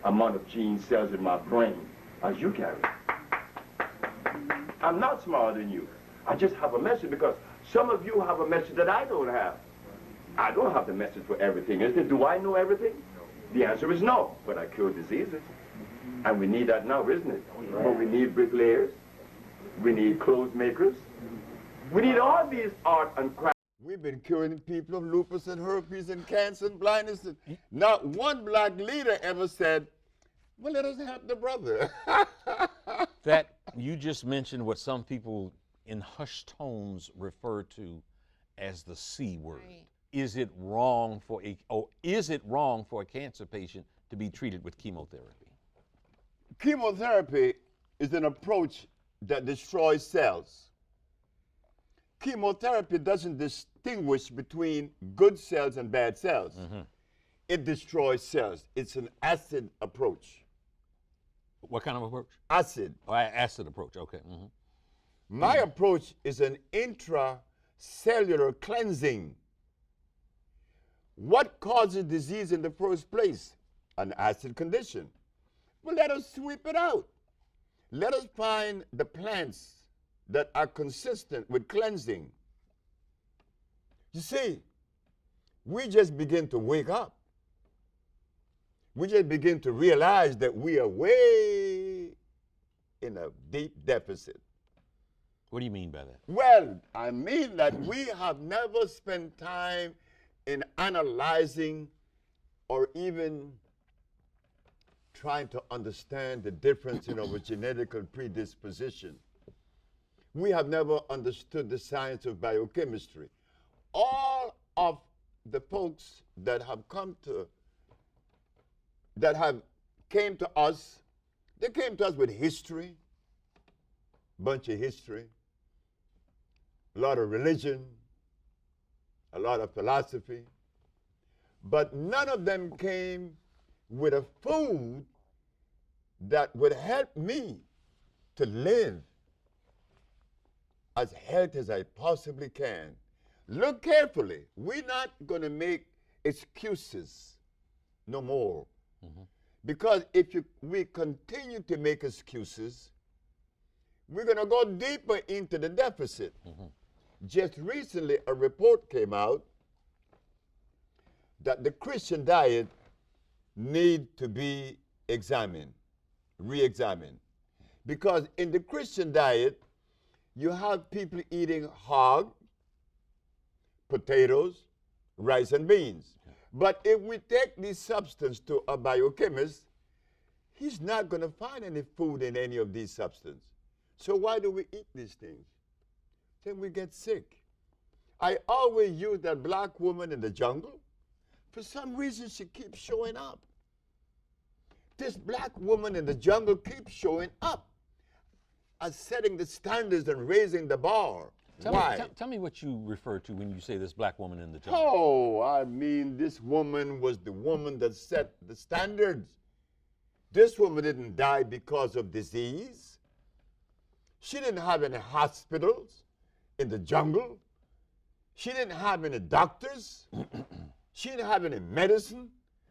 Speaker 5: amount of gene cells in my brain as you carry? I'm not smarter than you. I just have a message because some of you have a message that I don't have. I don't have the message for everything, is it? Do I know everything? The answer is no, but I cure diseases. And we need that now, isn't it? But we need bricklayers. We need clothes makers. We need all these art and craft.
Speaker 1: We've been curing people of lupus and herpes and cancer and blindness. Not one black leader ever said, well, let us help the brother.
Speaker 10: That you just mentioned what some people in hushed tones refer to as the C word. Right. Is it wrong for a cancer patient to be treated with chemotherapy?
Speaker 1: Chemotherapy is an approach that destroys cells. Chemotherapy doesn't distinguish between good cells and bad cells. Mm-hmm. It destroys cells. It's an acid approach.
Speaker 10: What kind of approach?
Speaker 1: Acid.
Speaker 10: Oh, acid approach, okay. Mm-hmm.
Speaker 1: My approach is an intracellular cleansing. What causes disease in the first place? An acid condition. Well, let us sweep it out. Let us find the plants that are consistent with cleansing. You see, we just begin to wake up. We just begin to realize that we are way in a deep deficit.
Speaker 10: What do you mean by that?
Speaker 1: Well, I mean that we have never spent time in analyzing or even trying to understand the difference in our genetic predisposition. We have never understood the science of biochemistry. All of the folks that have came to us, they came to us with history, bunch of history, a lot of religion, a lot of philosophy, but none of them came with a food that would help me to live as healthy as I possibly can. Look carefully. We're not going to make excuses no more. Mm-hmm. Because if we continue to make excuses, we're going to go deeper into the deficit. Mm-hmm. Just recently, a report came out that the Christian diet need to be examined, re-examined. Because in the Christian diet, you have people eating hog, potatoes, rice, and beans. But if we take this substance to a biochemist, he's not going to find any food in any of these substances. So why do we eat these things? Then we get sick. I always use that black woman in the jungle. For some reason, she keeps showing up. This black woman in the jungle keeps showing up as setting the standards and raising the bar.
Speaker 10: Tell me what you refer to when you say this black woman in the jungle.
Speaker 1: Oh, I mean, this woman was the woman that set the standards. This woman didn't die because of disease. She didn't have any hospitals in the jungle. She didn't have any doctors. She didn't have any medicine.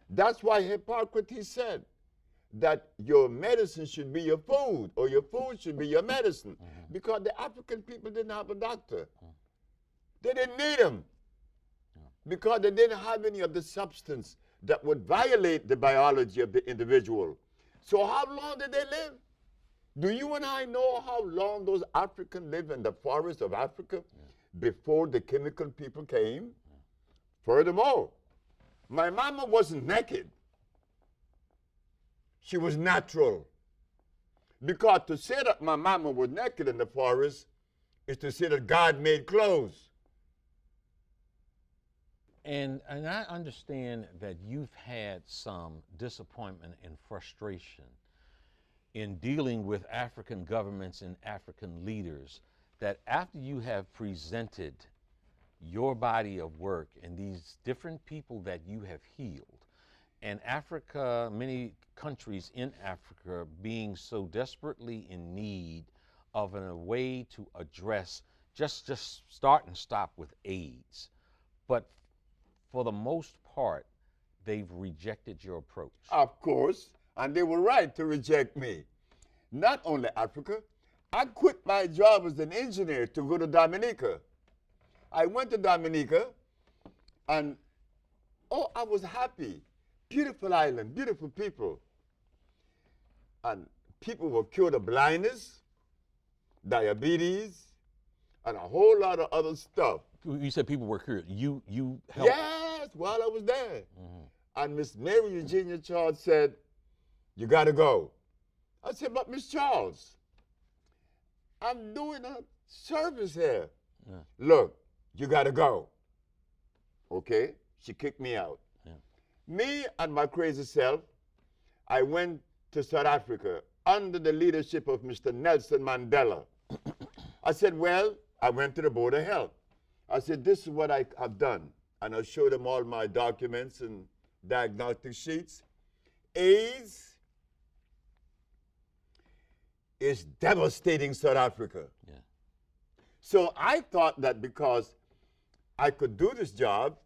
Speaker 1: That's why Hippocrates said that your medicine should be your food, or your food should be your medicine. Mm-hmm. Because the African people didn't have a doctor. Mm. They didn't need him. Because they didn't have any of the substance that would violate the biology of the individual. So how long did they live? Do you and I know how long those Africans lived in the forests of Africa before the chemical people came? Furthermore, my mama wasn't naked. She was natural. Because to say that my mama was naked in the forest is to say that God made clothes.
Speaker 10: And I understand that you've had some disappointment and frustration in dealing with African governments and African leaders, that after you have presented your body of work and these different people that you have healed, and Africa, many countries in Africa being so desperately in need of a way to address, just start and stop with AIDS. But for the most part, they've rejected your approach.
Speaker 9: Of course, and they were right to reject me. Not only Africa, I quit my job as an engineer to go to Dominica. I went to Dominica, and oh, I was happy. Beautiful island, beautiful people. And people were cured of blindness, diabetes, and a whole lot of other stuff.
Speaker 10: You said people were cured. You helped?
Speaker 9: Yes, while I was there. And Miss Mary Eugenia Charles said, "You got to go." I said, "But Miss Charles, I'm doing a service here."
Speaker 10: Yeah.
Speaker 9: "Look, you got to go." Okay, she kicked me out.
Speaker 10: Yeah.
Speaker 9: Me and my crazy self, I went to South Africa under the leadership of Mr. Nelson Mandela. I said, well, I went to the Board of Health. I said, this is what I have done. And I showed them all my documents and diagnostic sheets. AIDS is devastating South Africa.
Speaker 10: Yeah.
Speaker 9: So I thought that because I could do this job,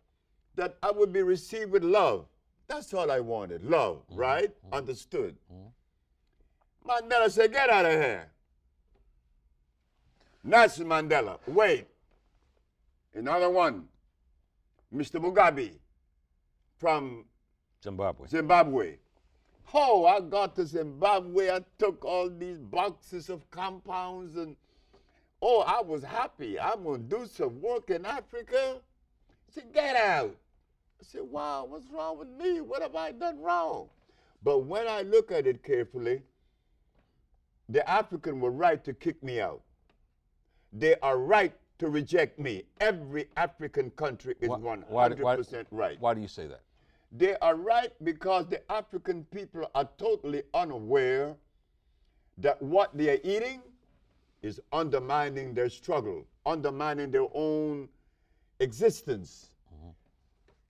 Speaker 9: that I would be received with love. That's all I wanted, love, right? Understood. Mandela said, get out of here. Nelson Mandela, wait. Another one, Mr. Mugabe from Zimbabwe. Oh, I got to Zimbabwe, I took all these boxes of compounds and, oh, I was happy. I'm gonna do some work in Africa. He said, get out. I said, wow, what's wrong with me? What have I done wrong? But when I look at it carefully, the African were right to kick me out. They are right to reject me. Every African country is 100% right.
Speaker 10: Why do you say that?
Speaker 9: They are right because the African people are totally unaware that what they are eating is undermining their struggle, undermining their own existence.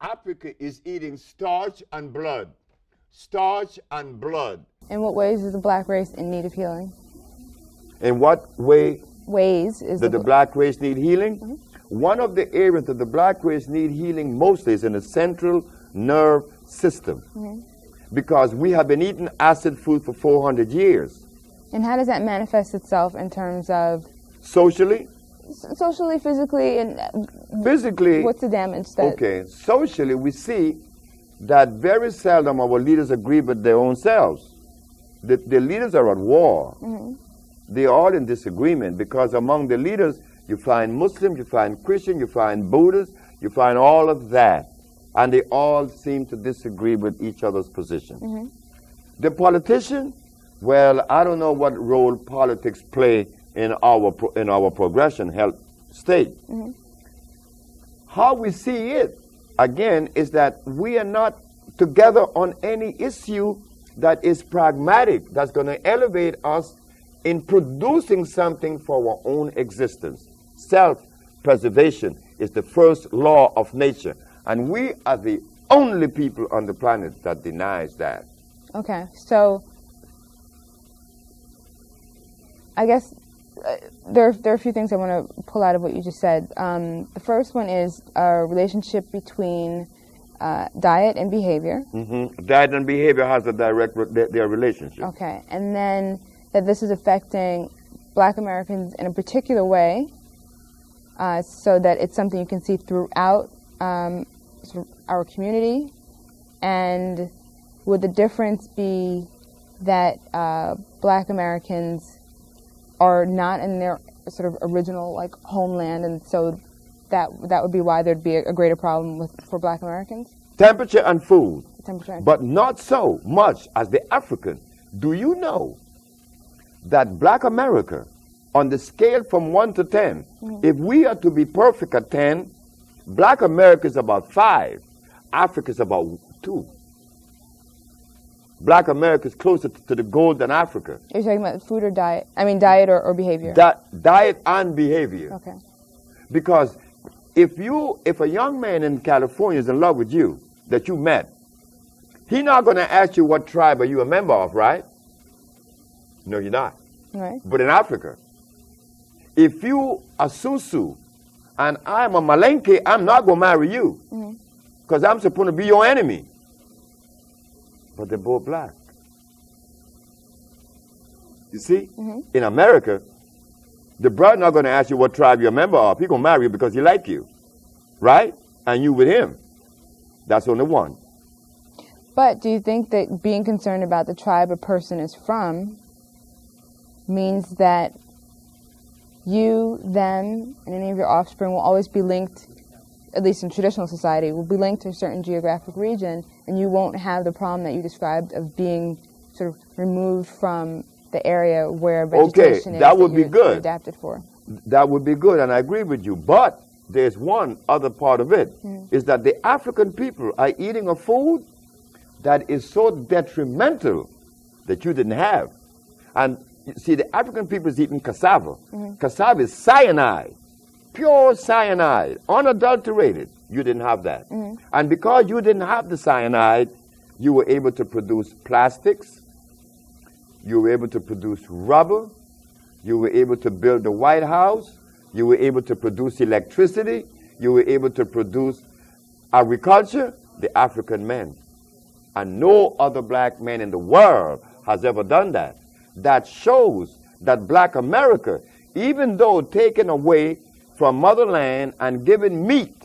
Speaker 9: Africa is eating starch and blood. Starch and blood.
Speaker 2: In what ways is the black race in need of healing?
Speaker 9: In what ways
Speaker 2: is
Speaker 9: the black race need healing? One of the areas that the black race need healing mostly is in the central nerve system. Because we have been eating acid food for 400 years.
Speaker 2: And how does that manifest itself in terms of
Speaker 9: socially?
Speaker 2: Socially, physically, and
Speaker 9: physically.
Speaker 2: What's the damage that?
Speaker 9: Okay, socially, we see that very seldom our leaders agree with their own selves. The leaders are at war. They're all in disagreement because among the leaders, you find Muslims, you find Christians, you find Buddhists, you find all of that. And they all seem to disagree with each other's position. The politician, well, I don't know what role politics play in our progression health state. How we see it, again, is that we are not together on any issue that is pragmatic, that's going to elevate us in producing something for our own existence. Self-preservation is the first law of nature, and we are the only people on the planet that denies that.
Speaker 2: Okay, so I guess there are a few things I want to pull out of what you just said. The first one is a relationship between diet and behavior.
Speaker 9: Diet and behavior has a direct their relationship.
Speaker 2: Okay, and then that this is affecting Black Americans in a particular way, so that it's something you can see throughout sort of our community. And would the difference be that Black Americans are not in their sort of original like homeland, and so that would be why there'd be a greater problem for Black Americans?
Speaker 9: Temperature and food.
Speaker 2: Temperature and
Speaker 9: but not so much as the African. Do you know that Black America, on the scale from 1 to 10, if we are to be perfect at 10, Black America is about 5, Africa is about 2. Black America is closer to the goal than Africa.
Speaker 2: Are you talking about food or diet? I mean diet or behavior?
Speaker 9: Diet and behavior.
Speaker 2: Okay.
Speaker 9: Because if a young man in California is in love with you, that you met, he's not going to ask you what tribe are you a member of, right? No, you're not.
Speaker 2: Right.
Speaker 9: But in Africa, if you are Susu and I'm a Malenke, I'm not going to marry you because I'm supposed to be your enemy. But they're both black. You see? In America, the brother not going to ask you what tribe you're a member of. He's going to marry you because he like you, right? And you with him. That's only one.
Speaker 2: But do you think that being concerned about the tribe a person is from means that you, them, and any of your offspring will always be linked, at least in traditional society, will be linked to a certain geographic region, and you won't have the problem that you described of being sort of removed from the area where vegetation is
Speaker 9: that would be
Speaker 2: you're
Speaker 9: good.
Speaker 2: Adapted for?
Speaker 9: That would be good, and I agree with you. But there's one other part of it, is that the African people are eating a food that is so detrimental that you didn't have. And you see, the African people is eating cassava. Cassava is cyanide, pure cyanide, unadulterated. You didn't have that. And because you didn't have the cyanide, you were able to produce plastics, you were able to produce rubber, you were able to build the White House, you were able to produce electricity, you were able to produce agriculture, the African men. And no other black man in the world has ever done that. That shows that black America, even though taken away from motherland and given meat,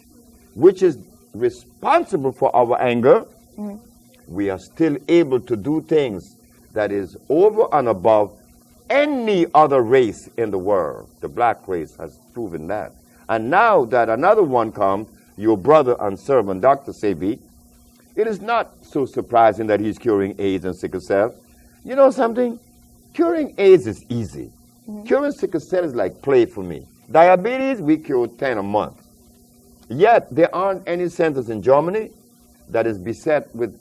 Speaker 9: which is responsible for our anger, we are still able to do things that is over and above any other race in the world. The black race has proven that. And now that another one comes, your brother and servant, Dr. Sebi, it is not so surprising that he's curing AIDS and sickle cell. You know something? Curing AIDS is easy. Curing sickle cell is like play for me. Diabetes, we cure 10 a month. Yet, there aren't any centers in Germany that is beset with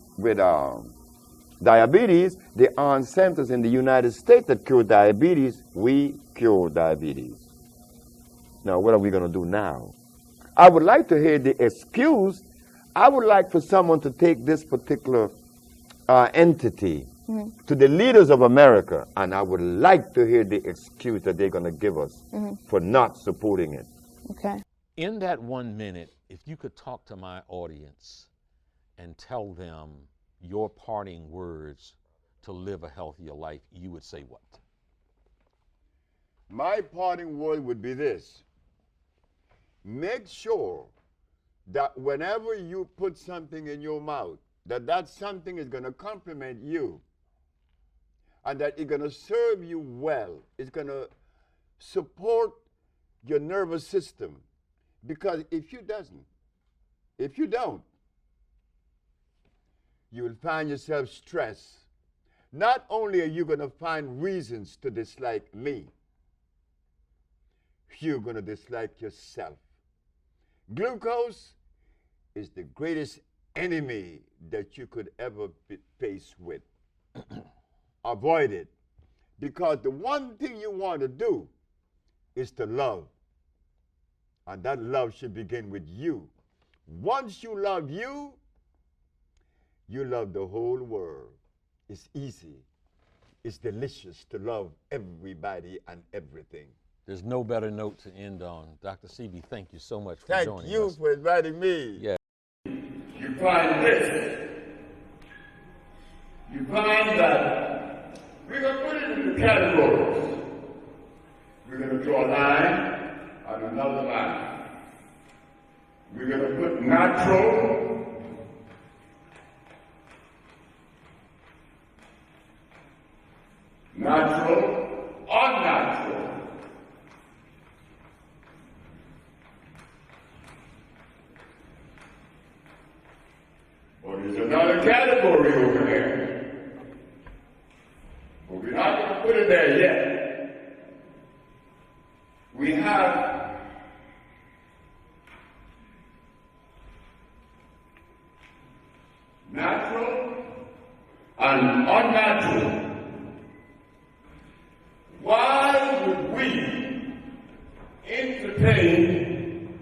Speaker 9: diabetes. There aren't centers in the United States that cure diabetes. We cure diabetes. Now, what are we going to do now? I would like to hear the excuse. I would like for someone to take this particular entity to the leaders of America, and I would like to hear the excuse that they're going to give us for not supporting it.
Speaker 2: Okay.
Speaker 10: In that 1 minute, if you could talk to my audience and tell them your parting words to live a healthier life, you would say what?
Speaker 9: My parting word would be this. Make sure that whenever you put something in your mouth, that something is going to complement you and that it's going to serve you well. It's going to support your nervous system. Because if you don't, you will find yourself stressed. Not only are you going to find reasons to dislike me, you're going to dislike yourself. Glucose is the greatest enemy that you could ever be faced with. Avoid it. Because the one thing you want to do is to love. And that love should begin with you. Once you love you, you love the whole world. It's easy. It's delicious to love everybody and everything.
Speaker 10: There's no better note to end on. Dr. Sebi, thank you so much for joining us.
Speaker 9: Thank you for inviting me.
Speaker 10: Yeah.
Speaker 5: You find this. You find that we're going to put it into categories. We're going to draw a line and another line. We're going to put natural, unnatural. But there's another category over there. But we're not going to put it there yet. We have natural and unnatural. Why would we entertain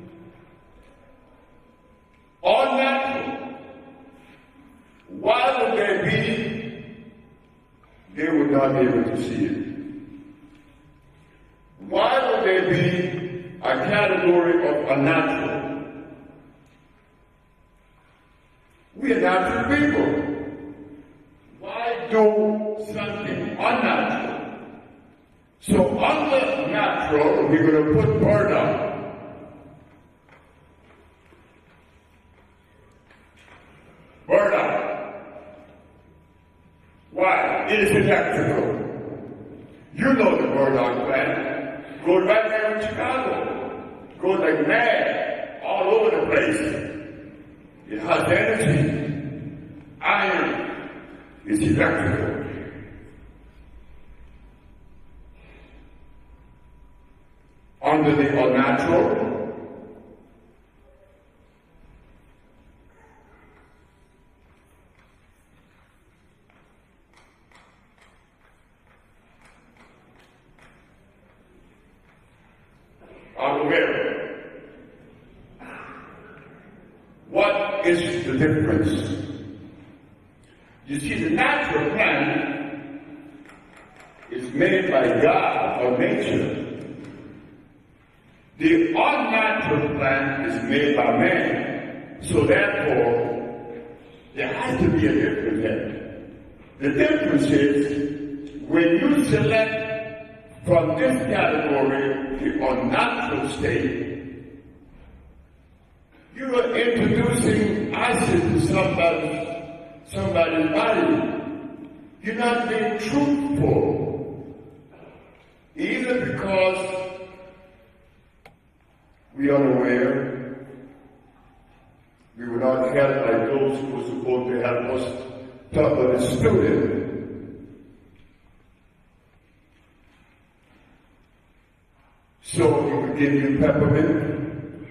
Speaker 5: Why would there be? They would not be able to see it. Why would there be a category of unnatural? We are natural people. Why do something unnatural? So under natural, we're going to put burnout. Burnout. Why? It is electrical. You know the burnout plant. Go right there in Chicago. Go like mad all over the place. It has energy. Iron is electrical. Under the unnatural, what is the difference? You see, the natural plant is made by God or nature. The unnatural plant is made by man. So therefore, there has to be a difference here. The difference is when you select from this category the unnatural state, you are introducing acid to somebody's body. You're not being truthful. Either because we are unaware, we were not helped by those who were supposed to help us, taught by the Spirit. So he would give you peppermint,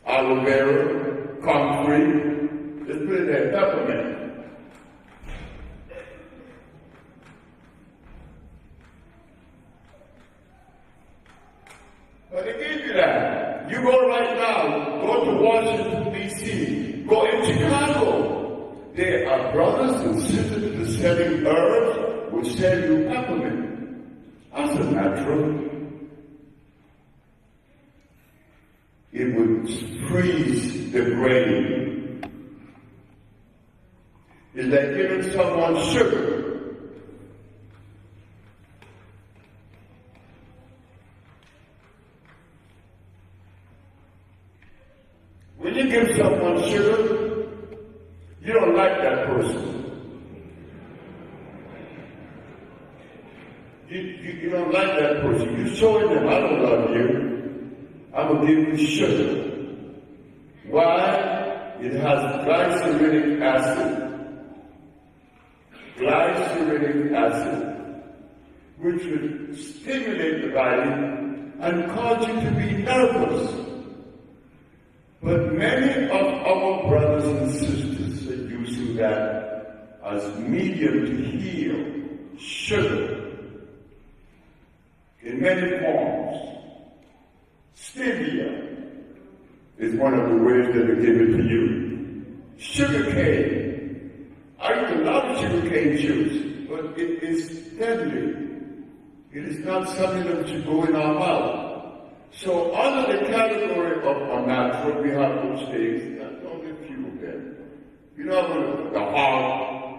Speaker 5: aloe vera, comfrey, just put it there, peppermint. But they gave you that. You go right now, go to Washington, D.C., go in Chicago. There are brothers and sisters that are selling herbs, will sell you peppermint. That's a natural. It would freeze the brain. It's like giving someone sugar. When you give someone sugar, you don't like that person. You don't like that person. You're showing them, I don't love you. I'm going to give you sugar. Why? It has glyceric acid. Glyceric acid, which would stimulate the body and cause you to be nervous. But many of our brothers and sisters are using that as medium to heal sugar in many forms. Seɪbiː is one of the ways that they give it to you. Sugar cane. I eat a lot of sugar cane juice, but it is deadly. It is not something that should go in our mouth. So under the category of unnatural, we have those things, and only a few of them. You know, the hog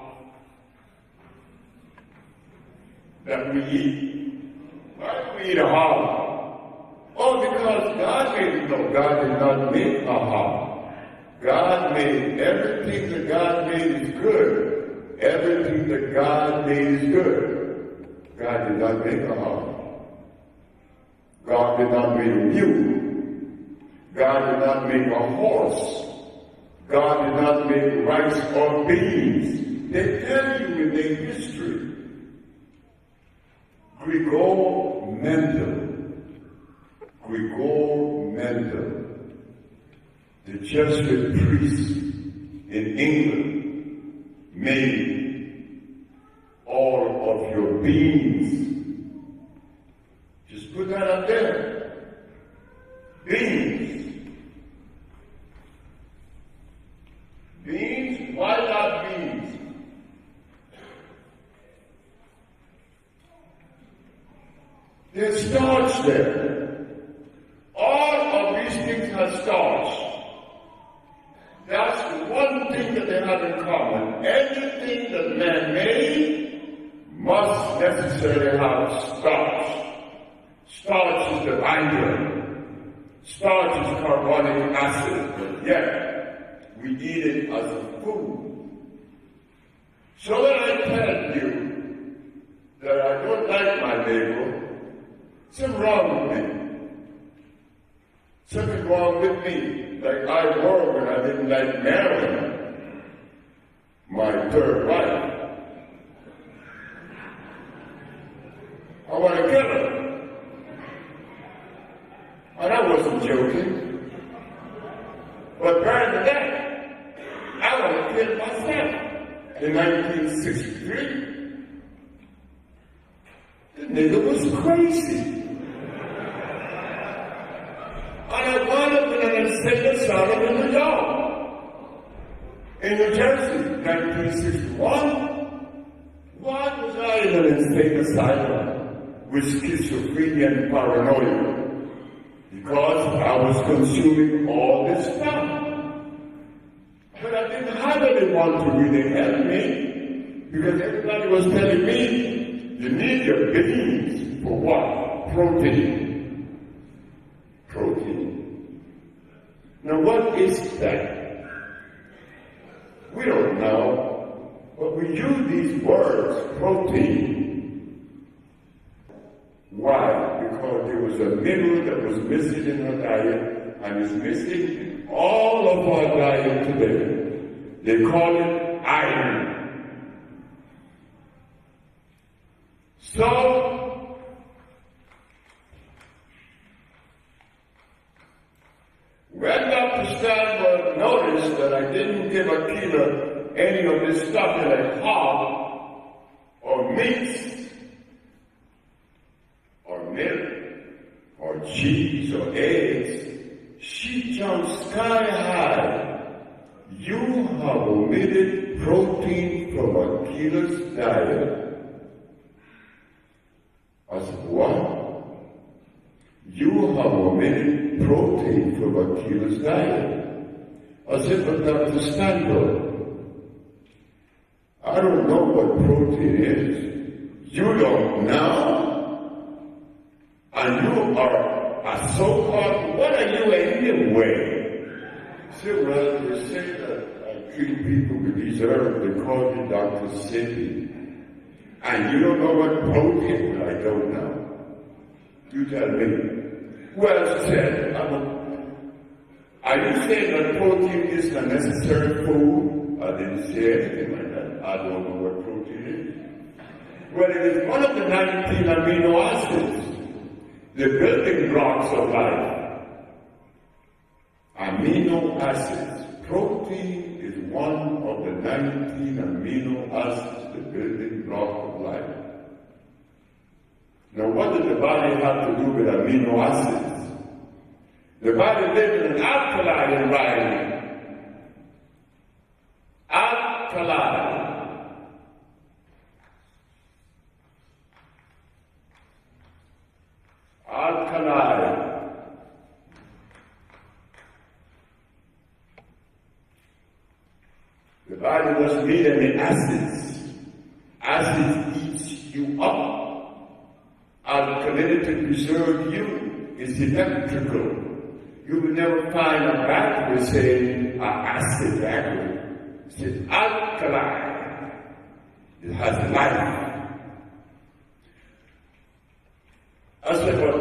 Speaker 5: that we eat. Why do we eat a hog? Oh, because God made it. No, God did not make a hog. God made everything that God made is good. Everything that God made is good. God did not make a hog. God did not make a mule. God did not make a horse. God did not make rice or beans. They tell you in their history. Grigor Mendel, the Jesuit priest in England, made all of your beans. Just put that up there. Beans. Beans, why
Speaker 11: There's starch there. All of these things have starch. That's the one thing that they have in common. Everything that man made must necessarily have starch. Starch is the binder. Starch is carbonic acid, but yet we eat it as a food. So when I tell you that I don't like my neighbor, something wrong with me. Something wrong with me. Like I were when I didn't like marrying my third wife. I want to kill her. And I wasn't joking. But prior to that, I want to kill myself. In 1963, the nigga was crazy. And I wound up in an estate asylum in New York. In New Jersey, 1961. Why was I in an estate asylum with schizophrenia and paranoia? Because I was consuming all this stuff. But I didn't have anyone to really help me, because everybody was telling me, you need your beans for what? Protein. Protein. Now what is that? We don't know, but we use these words, protein. Why? Because there was a mineral that was missing in our diet, and is missing in all of our diet today. They call it iron. So, when Dr. Steinberg noticed that I didn't give Akila any of this stuff like hog or meats or milk or cheese or eggs, she jumped sky high. You have omitted protein from Akila's diet. I said, what? You have omitted protein from Akila's diet. I said, but Dr. Steinberg, I don't know what protein is. You don't know? And you are a so-called, what are you anyway? So, well, they say that I treat people with these herbs, they call me Dr. Sebi. And you don't know what protein? Well, I don't know. You tell me. Well, she said, are you saying that protein is a necessary food? I didn't say anything like that. I don't know what protein is. Well, it is one of the 19 amino acids, the building blocks of life. Amino acids. Protein is one of the 19 amino acids, the building block of life. Now, what does the body have to do with amino acids? The body lives in an alkaline environment. Alkaline. Alkaline. The body doesn't need any acids. Acids eats you up. Alkalinity preserves you. It's electrical. You will never find a battery saying acid battery. It's alkaline. It has life. I said, well,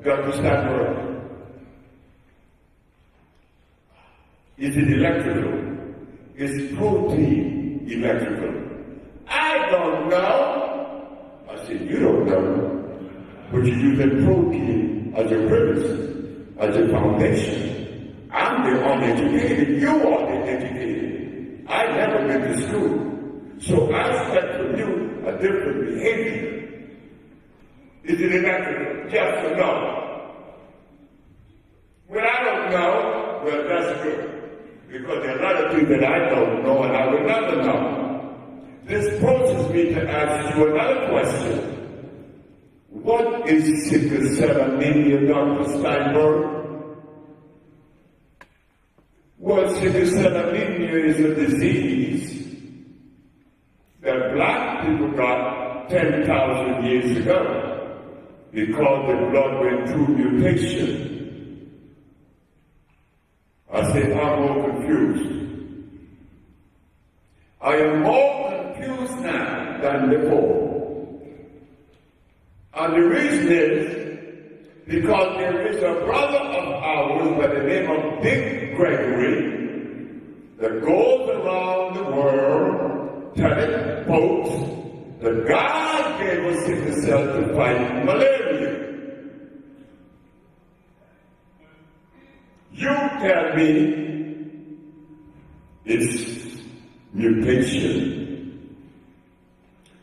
Speaker 11: Dr. Steinberg, is it electrical? Is protein electrical? I don't know. I said, you don't know. But you use that protein as your premise, as a foundation. I'm the uneducated, you are the educated. I never been to school. So I expect from you a different behavior. Is it electrical? Yes or no? Well, I don't know. Well, that's good. Because there are a lot of things that I don't know and I will never know. This forces me to ask you another question. What is sickle cell anemia, Dr. Steinberg? Well, sickle cell anemia is a disease that black people got 10,000 years ago because the blood went through mutation. I say, I'm more confused. I am more confused now than before. And the reason is because there is a brother of ours by the name of Dick Gregory that goes around the world telling folks that God gave us sickle cell to fight malaria. You tell me it's mutation.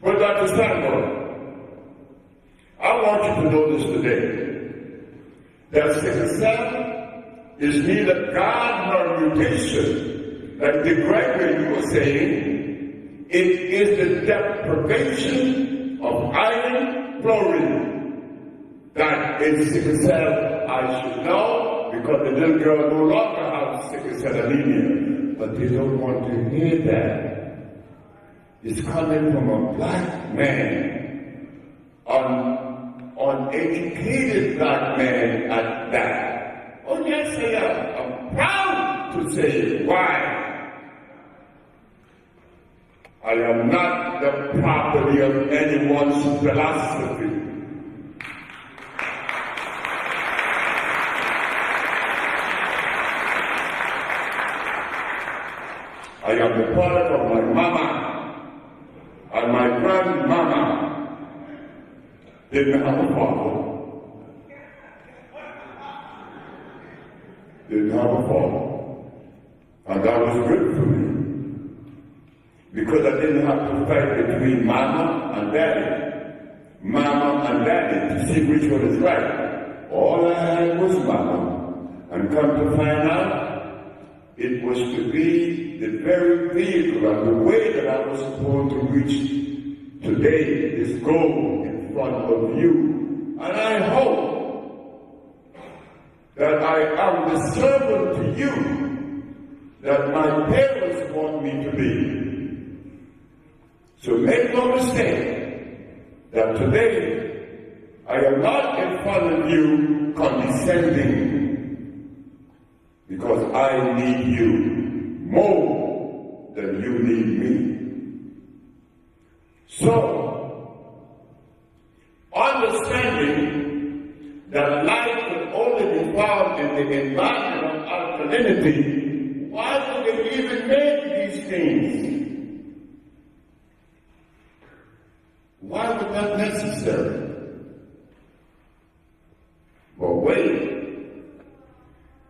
Speaker 11: But Dr. Steinberg, I want you to know this today, that sickle cell is neither God nor mutation. Like the Gregory you were saying, it is the deprivation of iron fluoride that is sickle cell. I should know because the little girl no longer has sickle cell anemia, but they don't want to hear that. It's coming from a black man, uneducated black man at that. Oh yes, I am. I'm proud to say it. Why? I am not the property of anyone's philosophy. I am the product of my mama and my grandmama. Didn't have a father. Didn't have a father. And that was good for me. Because I didn't have to fight between mama and daddy. Mama and daddy to see which one is right. All I had was mama. And come to find out, it was to be the very vehicle and the way that I was supposed to reach today, this goal in front of you. And I hope that I am the servant to you that my parents want me to be. So make no mistake that today I am not in front of you condescending, because I need you more than you need me. So, understanding that life can only be found in the environment of alkalinity, why do they even make these things? Why was that necessary? But wait,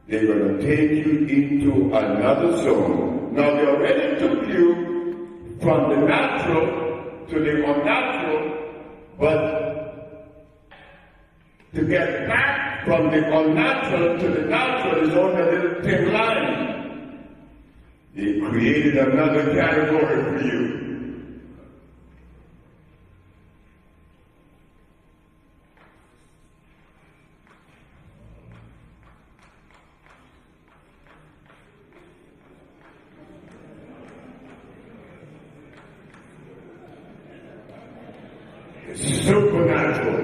Speaker 11: they're going to take you into another zone. Now they already took you from the natural to the unnatural, but to get back from the unnatural to the natural is only a little thin line. They created another category for you. Supernatural.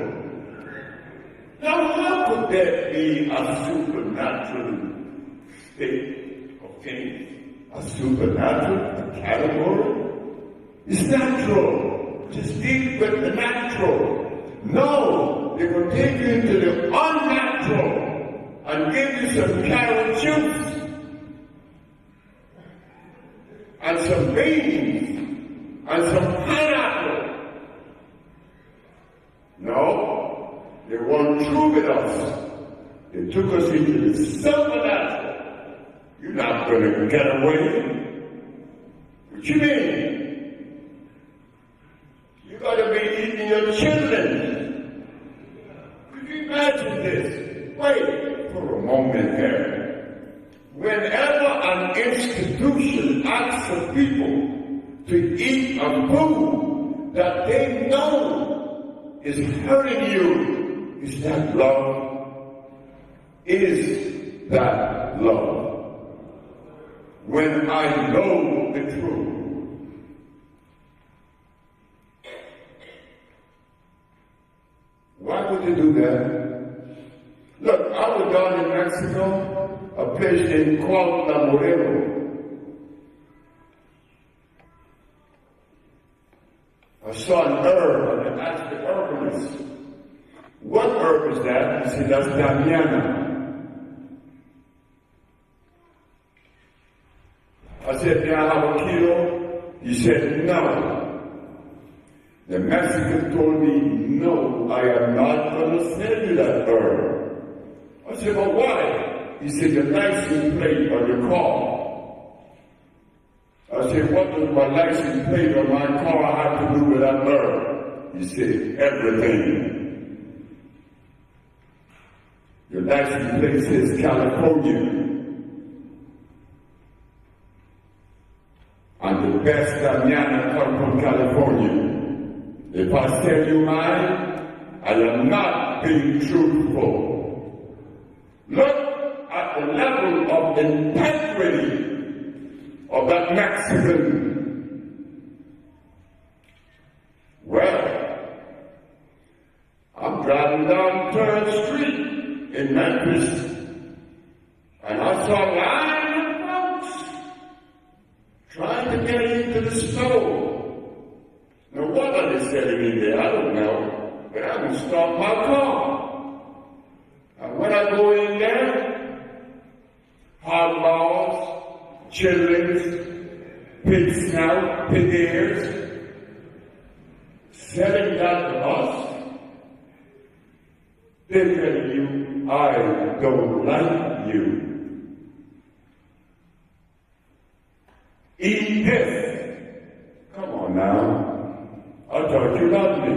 Speaker 11: Now, how could there be a supernatural state of things? A supernatural category? It's natural. Just deal with the natural. No, they will take you into the unnatural and give you some carrot juice and some beans and some pineapple. No, they weren't true with us. They took us into the supernatural. You're not going to get away. What you mean? You got to be eating your children. Could you imagine this? Wait for a moment here. Whenever an institution asks the people to eat a food that they know is hurting you, is that love? Is that love? When I know the truth. Why would you do that? Look, I was down in Mexico, a place named Cuautla. I saw an herb, and I asked the herbalist, what herb is that? He said, that's Damiana. I said, may I have a kilo? He said, no. The Mexican told me, no, I am not going to sell you that herb. I said, well, why? He said, the license plate on your car. I said, what does my license plate on my car have to do with that herb? He said, everything. Your license plate says California. And the best Damiana come from California. If I tell you mine, I am not being truthful. Look at the level of integrity of that Mexican. Well, I'm driving down 3rd Street in Memphis, and I saw a line of folks trying to get into the store. Now, what are they selling in there? I don't know, but I'm going to stop my car. And when I go in there, hot balls, chitlins, pig snout, pig ears, selling that to us. They're telling you, I don't like you. Eat this. Come on now. I thought you loved me.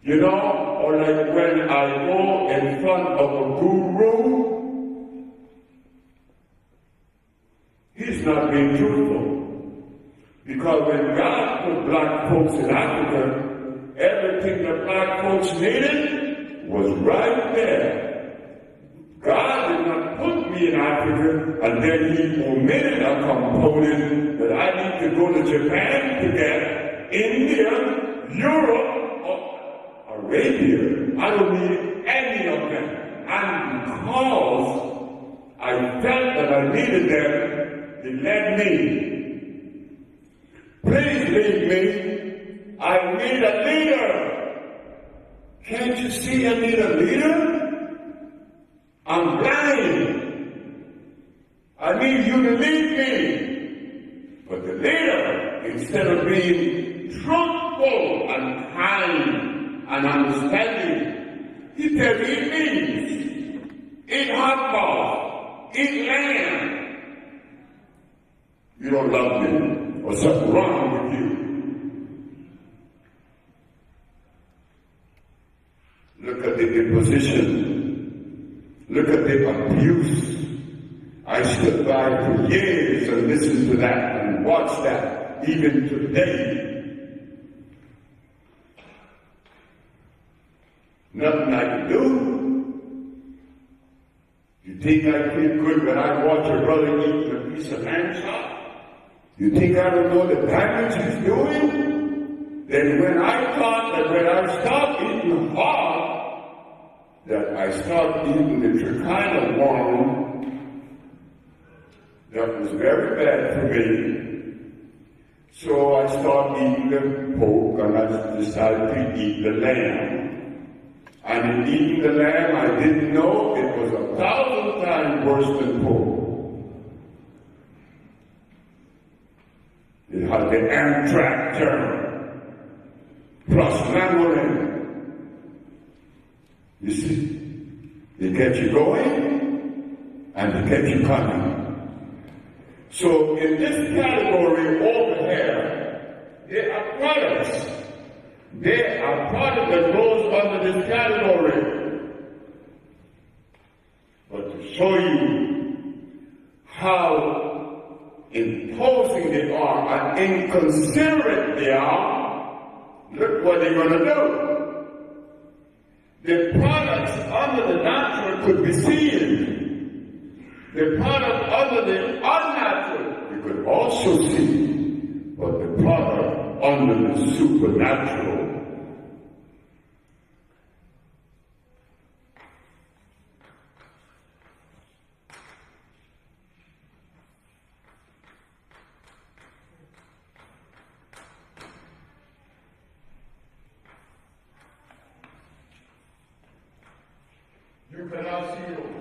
Speaker 11: You know, or like when I go in front of a guru, he's not being truthful. Because when God put black folks in Africa, everything the black folks needed was right there. God did not put me in Africa and then he omitted a component that I need to go to Japan to get, India, Europe, or Arabia. I don't need any of them. And because I felt that I needed them, they led me. Please lead me. I need a leader. Can't you see I need a leader? I'm blind. I need you to lead me. But the leader, instead of being truthful and kind and understanding, he tells me eat beans, eat hot balls, eat lamb. You don't love me, or something wrong with you. Look at the imposition. Look at the abuse. I stood by for years and listened to that and watched that, even today. Nothing I can do. You think I feel good when I watch a brother eat a piece of lamb chop? You think I don't know the damage he's doing? Then when I thought that when I stopped eating hard, that I start eating the trichina worm, that was very bad for me. So I started eating the pork and I decided to eat the lamb. And in eating the lamb, I didn't know it was 1,000 times worse than pork. It had the Amtrak germ, plus laundering. You see, they get you going, and they get you coming. So in this category over here, there are products. There are products that goes under this category. But to show you how imposing they are and inconsiderate they are, look what they're going to do. The products under the natural could be seen. The product under the unnatural you could also see. But the product under the supernatural, you cannot see it.